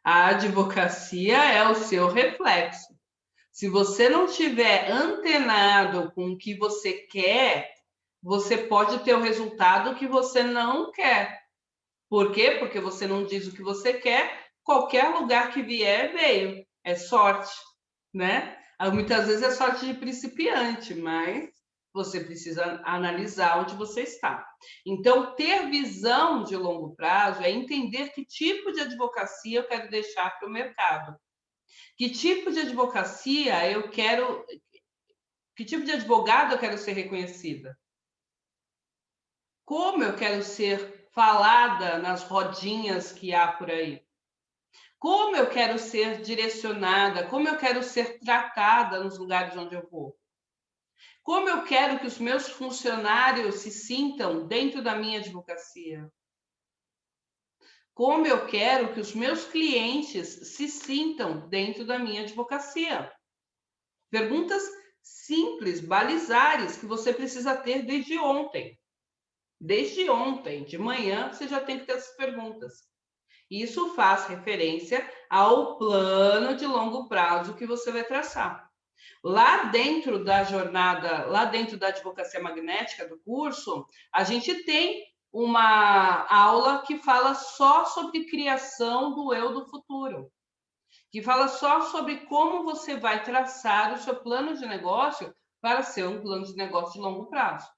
A advocacia é o seu reflexo. Se você não estiver antenado com o que você quer, você pode ter o resultado que você não quer. Por quê? Porque você não diz o que você quer, qualquer lugar que vier, veio. É sorte, né? Muitas vezes é sorte de principiante, mas você precisa analisar onde você está. Então, ter visão de longo prazo é entender que tipo de advocacia eu quero deixar para o mercado. Que tipo de advocacia eu quero... Que tipo de advogado eu quero ser reconhecida? Como eu quero ser falada nas rodinhas que há por aí? Como eu quero ser direcionada? Como eu quero ser tratada nos lugares onde eu vou? Como eu quero que os meus funcionários se sintam dentro da minha advocacia? Como eu quero que os meus clientes se sintam dentro da minha advocacia? Perguntas simples, balizares, que você precisa ter desde ontem. Desde ontem, de manhã, você já tem que ter essas perguntas. Isso faz referência ao plano de longo prazo que você vai traçar. Lá dentro da jornada, lá dentro da advocacia magnética do curso, a gente tem uma aula que fala só sobre criação do eu do futuro, que fala só sobre como você vai traçar o seu plano de negócio para ser um plano de negócio de longo prazo.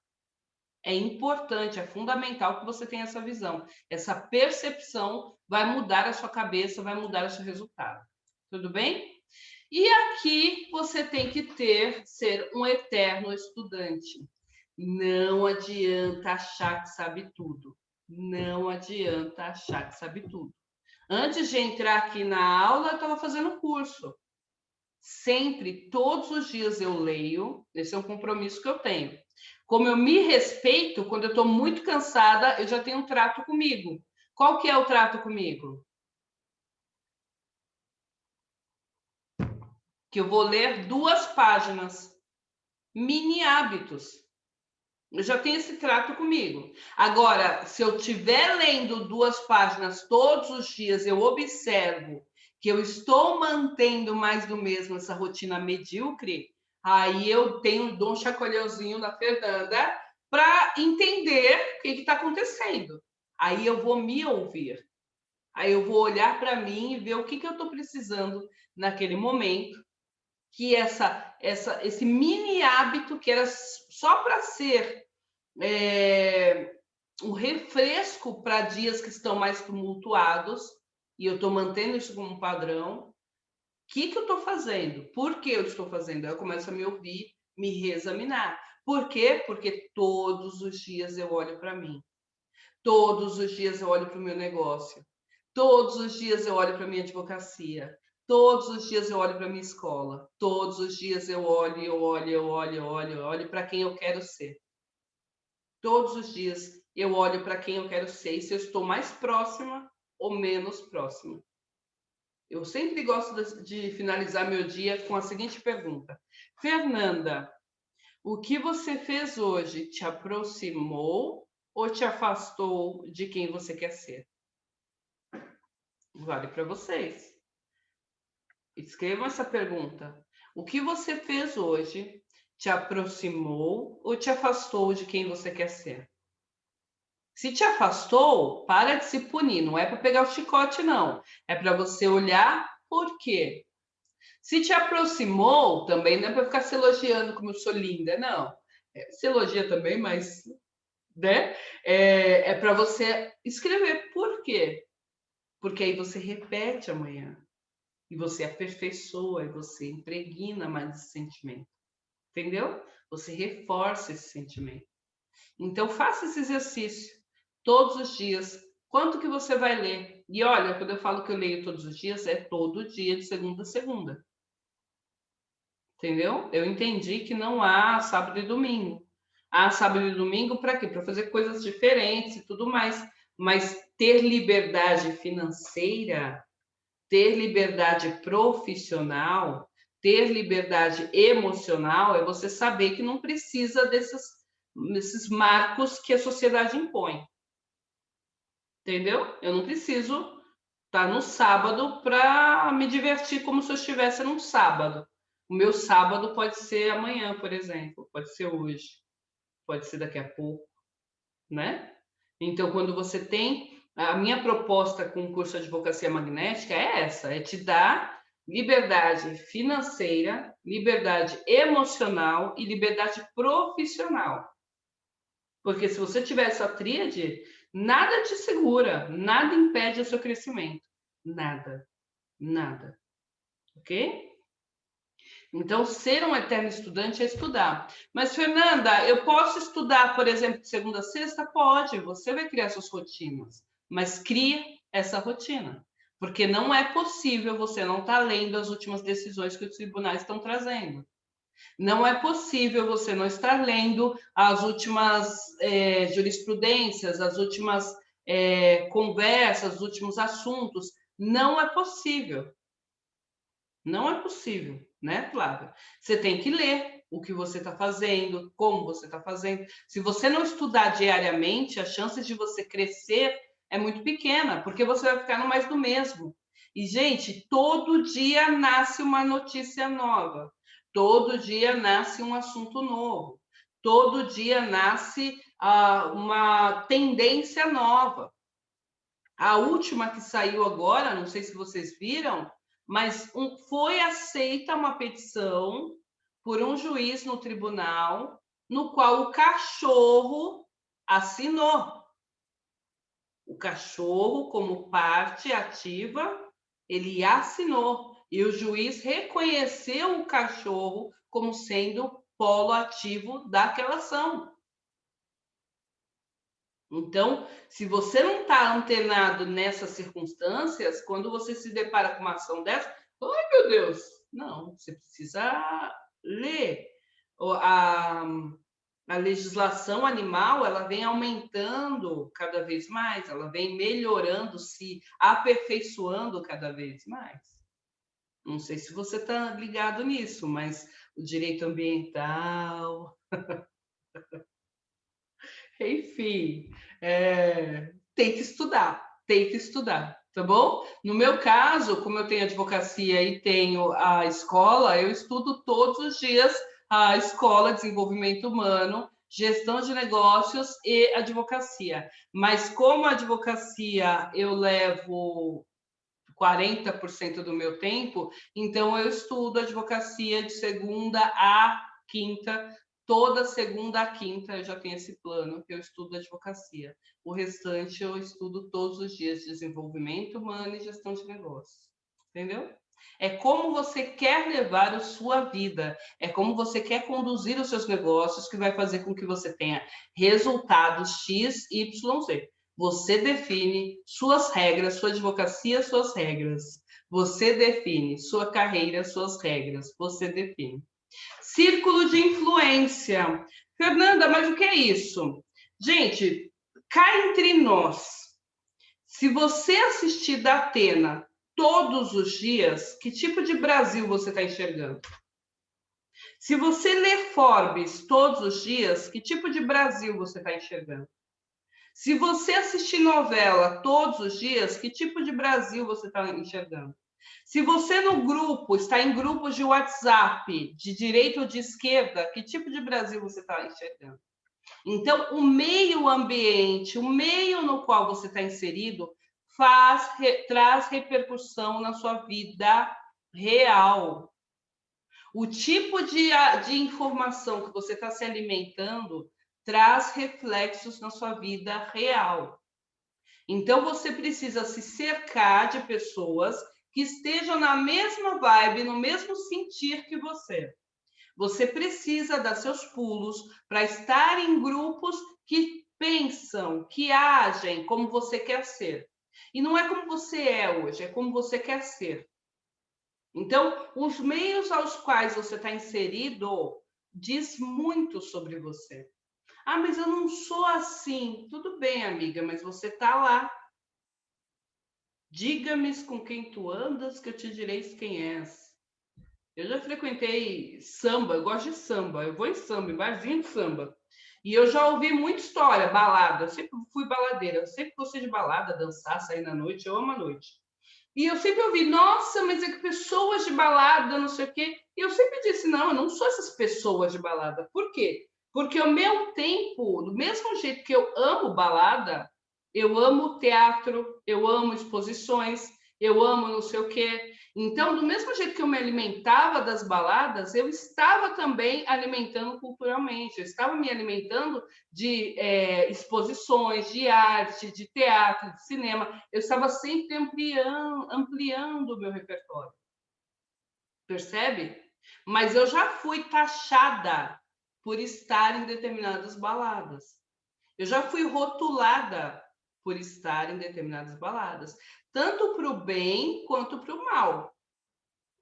É importante, é fundamental que você tenha essa visão. Essa percepção vai mudar a sua cabeça, vai mudar o seu resultado. Tudo bem? E aqui você tem que ser um eterno estudante. Não adianta achar que sabe tudo. Não adianta achar que sabe tudo. Antes de entrar aqui na aula, eu estava fazendo curso. Sempre, todos os dias eu leio, esse é um compromisso que eu tenho. Como eu me respeito, quando eu estou muito cansada, eu já tenho um trato comigo. Qual que é o trato comigo? Que eu vou ler 2 páginas. Mini hábitos. Eu já tenho esse trato comigo. Agora, se eu estiver lendo 2 páginas todos os dias, eu observo que eu estou mantendo mais do mesmo essa rotina medíocre, aí eu dou um chacoalhãozinho na Fernanda para entender o que está acontecendo. Aí eu vou me ouvir. Aí eu vou olhar para mim e ver o que eu estou precisando naquele momento, que esse mini hábito que era só para ser um refresco para dias que estão mais tumultuados, e eu estou mantendo isso como um padrão. O que eu estou fazendo? Por que eu estou fazendo? Aí eu começo a me ouvir, me reexaminar. Por quê? Porque todos os dias eu olho para mim. Todos os dias eu olho para o meu negócio. Todos os dias eu olho para a minha advocacia. Todos os dias eu olho para a minha escola. Todos os dias eu olho para quem eu quero ser. Todos os dias eu olho para quem eu quero ser e se eu estou mais próxima ou menos próxima. Eu sempre gosto de finalizar meu dia com a seguinte pergunta: Fernanda, o que você fez hoje te aproximou ou te afastou de quem você quer ser? Vale para vocês. Escrevam essa pergunta. O que você fez hoje te aproximou ou te afastou de quem você quer ser? Se te afastou, para de se punir. Não é para pegar o chicote, não. É para você olhar por quê. Se te aproximou, também não é para ficar se elogiando como eu sou linda, não. Se elogia também, mas né? É para você escrever por quê. Porque aí você repete amanhã. E você aperfeiçoa, e você impregna mais esse sentimento. Entendeu? Você reforça esse sentimento. Então, faça esse exercício todos os dias. Quanto que você vai ler? E olha, quando eu falo que eu leio todos os dias, é todo dia, de segunda a segunda. Entendeu? Eu entendi que não há sábado e domingo. Há sábado e domingo para quê? Para fazer coisas diferentes e tudo mais. Mas ter liberdade financeira, ter liberdade profissional, ter liberdade emocional é você saber que não precisa desses marcos que a sociedade impõe. Entendeu? Eu não preciso estar no sábado para me divertir como se eu estivesse num sábado. O meu sábado pode ser amanhã, por exemplo, pode ser hoje, pode ser daqui a pouco, né? Então, quando você tem a minha proposta com o curso de Advocacia Magnética é essa, é te dar liberdade financeira, liberdade emocional e liberdade profissional. Porque se você tiver essa tríade, nada te segura, nada impede o seu crescimento. Nada, nada. Ok? Então, ser um eterno estudante é estudar. Mas, Fernanda, eu posso estudar, por exemplo, de segunda a sexta? Pode, você vai criar suas rotinas. Mas crie essa rotina. Porque não é possível você não estar lendo as últimas decisões que os tribunais estão trazendo. Não é possível você não estar lendo as últimas jurisprudências, as últimas conversas, os últimos assuntos. Não é possível. Não é possível, né, Flávia? Você tem que ler o que você está fazendo, como você está fazendo. Se você não estudar diariamente, as chances de você crescer é muito pequena, porque você vai ficar no mais do mesmo. E, gente, todo dia nasce uma notícia nova. Todo dia nasce um assunto novo. Todo dia nasce uma tendência nova. A última que saiu agora, não sei se vocês viram, mas foi aceita uma petição por um juiz no tribunal, no qual o cachorro assinou. O cachorro, como parte ativa, ele assinou. E o juiz reconheceu o cachorro como sendo polo ativo daquela ação. Então, se você não está antenado nessas circunstâncias, quando você se depara com uma ação dessa, ai meu Deus, não, você precisa ler. A legislação animal, ela vem aumentando cada vez mais, ela vem melhorando, se aperfeiçoando cada vez mais. Não sei se você está ligado nisso, mas o direito ambiental, enfim, tem que estudar, tá bom? No meu caso, como eu tenho advocacia e tenho a escola, eu estudo todos os dias a escola de desenvolvimento humano gestão de negócios e advocacia. Mas como a advocacia eu levo 40% do meu tempo, então eu estudo advocacia de segunda a quinta, toda segunda a quinta eu já tenho esse plano que eu estudo advocacia. O restante eu estudo todos os dias desenvolvimento humano e gestão de negócios. Entendeu? É como você quer levar a sua vida, é como você quer conduzir os seus negócios que vai fazer com que você tenha resultados X, Y, Z. Você define suas regras, sua advocacia, suas regras. Você define sua carreira, suas regras. Você define. Círculo de influência. Fernanda, mas o que é isso? Gente, cá entre nós, se você assistir da Atena todos os dias, que tipo de Brasil você está enxergando? Se você ler Forbes todos os dias, que tipo de Brasil você está enxergando? Se você assistir novela todos os dias, que tipo de Brasil você está enxergando? Se você no grupo, está em grupos de WhatsApp, de direita ou de esquerda, que tipo de Brasil você está enxergando? Então, o meio ambiente, o meio no qual você está inserido, traz repercussão na sua vida real. O tipo de informação que você está se alimentando traz reflexos na sua vida real. Então, você precisa se cercar de pessoas que estejam na mesma vibe, no mesmo sentir que você. Você precisa dar seus pulos para estar em grupos que pensam, que agem como você quer ser. E não é como você é hoje, é como você quer ser. Então, os meios aos quais você está inserido diz muito sobre você. Ah, mas eu não sou assim. Tudo bem, amiga, mas você está lá. Diga-me com quem tu andas, que eu te direi quem és. Eu já frequentei samba, eu gosto de samba. Eu vou em samba, em barzinho de samba. E eu já ouvi muita história, balada. Eu sempre fui baladeira. Eu sempre gostei de balada, dançar, sair na noite. Eu amo a noite. E eu sempre ouvi, nossa, mas é que pessoas de balada, não sei o quê. E eu sempre disse, não, eu não sou essas pessoas de balada. Por quê? Porque o meu tempo, do mesmo jeito que eu amo balada, eu amo teatro, eu amo exposições, eu amo não sei o quê. Então, do mesmo jeito que eu me alimentava das baladas, eu estava também alimentando culturalmente, eu estava me alimentando de exposições, de arte, de teatro, de cinema. Eu estava sempre ampliando o meu repertório. Percebe? Mas eu já fui taxada por estar em determinadas baladas. Eu já fui rotulada por estar em determinadas baladas, tanto para o bem quanto para o mal.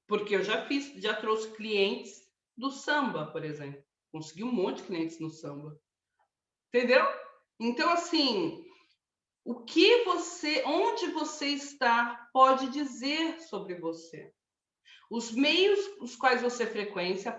Porque eu já trouxe clientes do samba, por exemplo. Consegui um monte de clientes no samba. Entendeu? Então, assim, onde você está, pode dizer sobre você. Os meios os quais você frequenta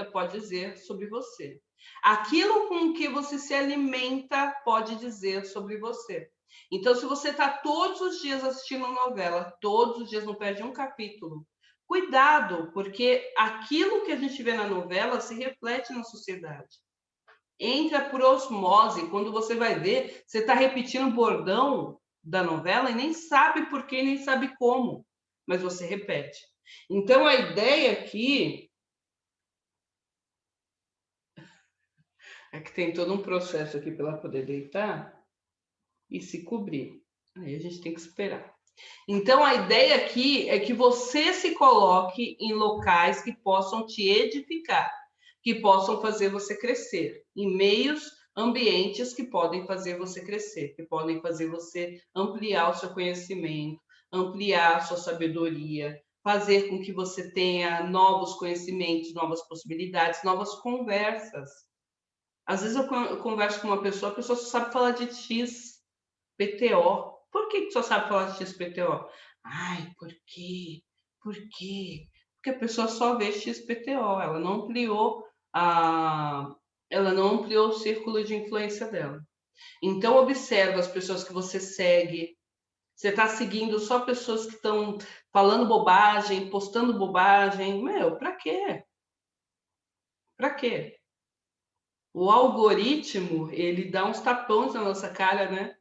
pode dizer sobre você. Aquilo com que você se alimenta pode dizer sobre você. Então, se você está todos os dias assistindo novela, todos os dias não perde um capítulo, cuidado, porque aquilo que a gente vê na novela se reflete na sociedade. Entra por osmose. Quando você vai ver, você está repetindo o bordão da novela e nem sabe por quê, nem sabe como, mas você repete. Então, a ideia aqui é que tem todo um processo aqui para ela poder deitar e se cobrir. Aí a gente tem que esperar. Então, a ideia aqui é que você se coloque em locais que possam te edificar, que possam fazer você crescer, em meios, ambientes que podem fazer você crescer, que podem fazer você ampliar o seu conhecimento, ampliar a sua sabedoria, fazer com que você tenha novos conhecimentos, novas possibilidades, novas conversas. Às vezes eu converso com uma pessoa, a pessoa só sabe falar de X, PTO. Por que só sabe falar de XPTO? Ai, por quê? Por quê? Porque a pessoa só vê XPTO, ela não ampliou o círculo de influência dela. Então, observa as pessoas que você segue. Você está seguindo só pessoas que estão falando bobagem, postando bobagem. Meu, para quê? Para quê? O algoritmo, ele dá uns tapões na nossa cara, né?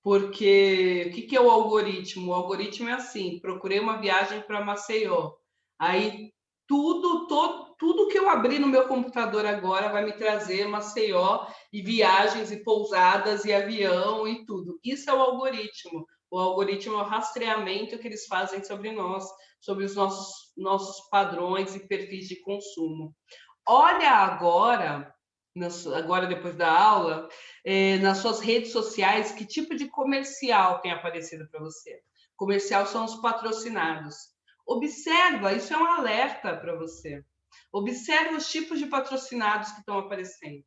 Porque o que, que é o algoritmo? O algoritmo é assim: procurei uma viagem para Maceió. Aí tudo que eu abrir no meu computador agora vai me trazer Maceió e viagens e pousadas e avião e tudo. Isso é o algoritmo. O algoritmo é o rastreamento que eles fazem sobre nós, sobre os nossos padrões e perfis de consumo. Olha agora, agora depois da aula, nas suas redes sociais, que tipo de comercial tem aparecido para você? Comercial são os patrocinados. Observa, isso é um alerta para você. Observa os tipos de patrocinados que estão aparecendo.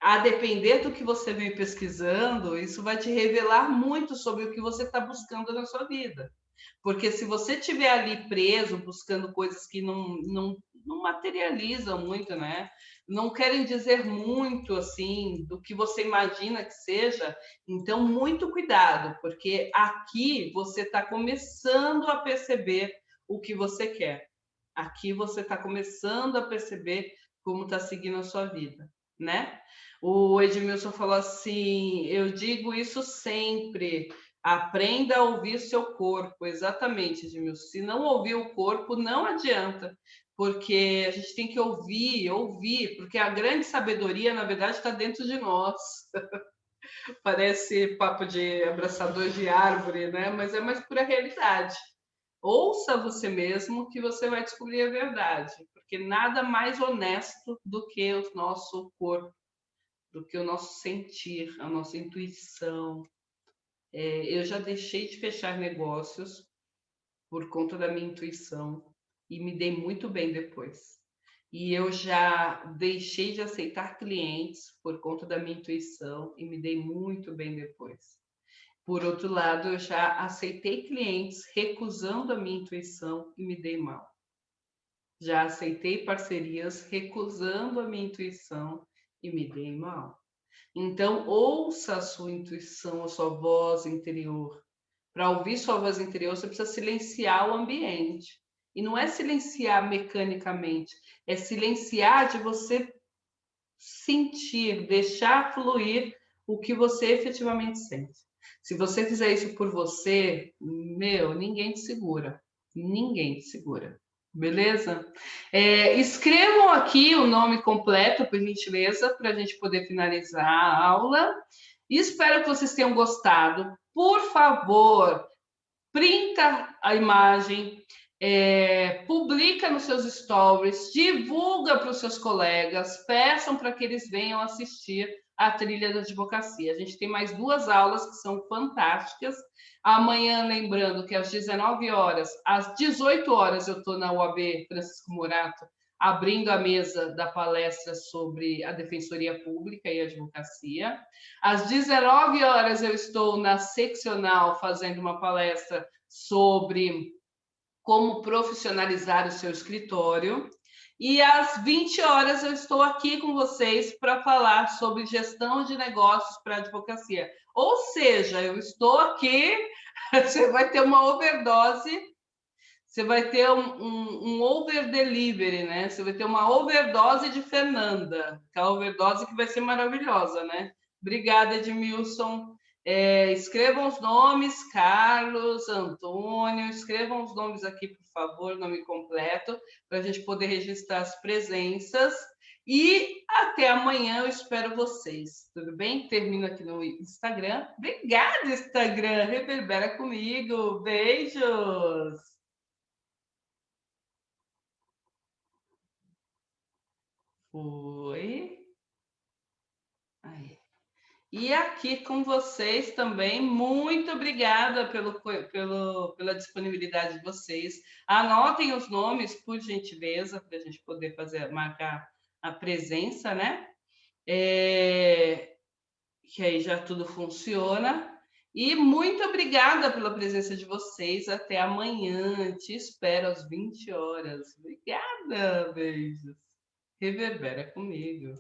A depender do que você vem pesquisando, isso vai te revelar muito sobre o que você está buscando na sua vida. Porque se você estiver ali preso, buscando coisas que não materializam muito, né? Não querem dizer muito, assim, do que você imagina que seja, então, muito cuidado, porque aqui você está começando a perceber o que você quer. Aqui você está começando a perceber como está seguindo a sua vida, né? O Edmilson falou assim: eu digo isso sempre. Aprenda a ouvir seu corpo, exatamente, Edmilson. Se não ouvir o corpo, não adianta, porque a gente tem que ouvir, porque a grande sabedoria, na verdade, está dentro de nós. Parece papo de abraçador de árvore, né? Mas é mais pura realidade. Ouça você mesmo que você vai descobrir a verdade, porque nada mais honesto do que o nosso corpo, do que o nosso sentir, a nossa intuição. Eu já deixei de fechar negócios por conta da minha intuição e me dei muito bem depois. E eu já deixei de aceitar clientes por conta da minha intuição e me dei muito bem depois. Por outro lado, eu já aceitei clientes recusando a minha intuição e me dei mal. Já aceitei parcerias recusando a minha intuição e me dei mal. Então, ouça a sua intuição, a sua voz interior. Para ouvir sua voz interior, você precisa silenciar o ambiente. E não é silenciar mecanicamente, é silenciar de você sentir, deixar fluir o que você efetivamente sente. Se você fizer isso por você, meu, ninguém te segura. Ninguém te segura. Beleza? Escrevam aqui o nome completo, por gentileza, para a gente poder finalizar a aula. E espero que vocês tenham gostado. Por favor, printa a imagem, publica nos seus stories, divulga para os seus colegas, peçam para que eles venham assistir a trilha da advocacia. A gente tem mais 2 aulas que são fantásticas. Amanhã, lembrando que às 19 horas, às 18 horas, eu estou na UAB Francisco Morato, abrindo a mesa da palestra sobre a Defensoria Pública e a advocacia. Às 19 horas, eu estou na seccional fazendo uma palestra sobre como profissionalizar o seu escritório. E às 20 horas, eu estou aqui com vocês para falar sobre gestão de negócios para a advocacia. Ou seja, eu estou aqui, você vai ter uma overdose. Você vai ter um over delivery, né? Você vai ter uma overdose de Fernanda, aquela overdose que vai ser maravilhosa, né? Obrigada, Edmilson. Escrevam os nomes, Carlos, Antônio, escrevam os nomes aqui, por favor, nome completo, para a gente poder registrar as presenças. E até amanhã, eu espero vocês. Tudo bem? Termino aqui no Instagram. Obrigada, Instagram. Reverbera comigo. Beijos! Foi. Aí. E aqui com vocês também, muito obrigada pela disponibilidade de vocês. Anotem os nomes, por gentileza, para a gente poder marcar a presença, né? Que aí já tudo funciona. E muito obrigada pela presença de vocês. Até amanhã. Te espero às 20 horas. Obrigada, beijos. Reverbera comigo.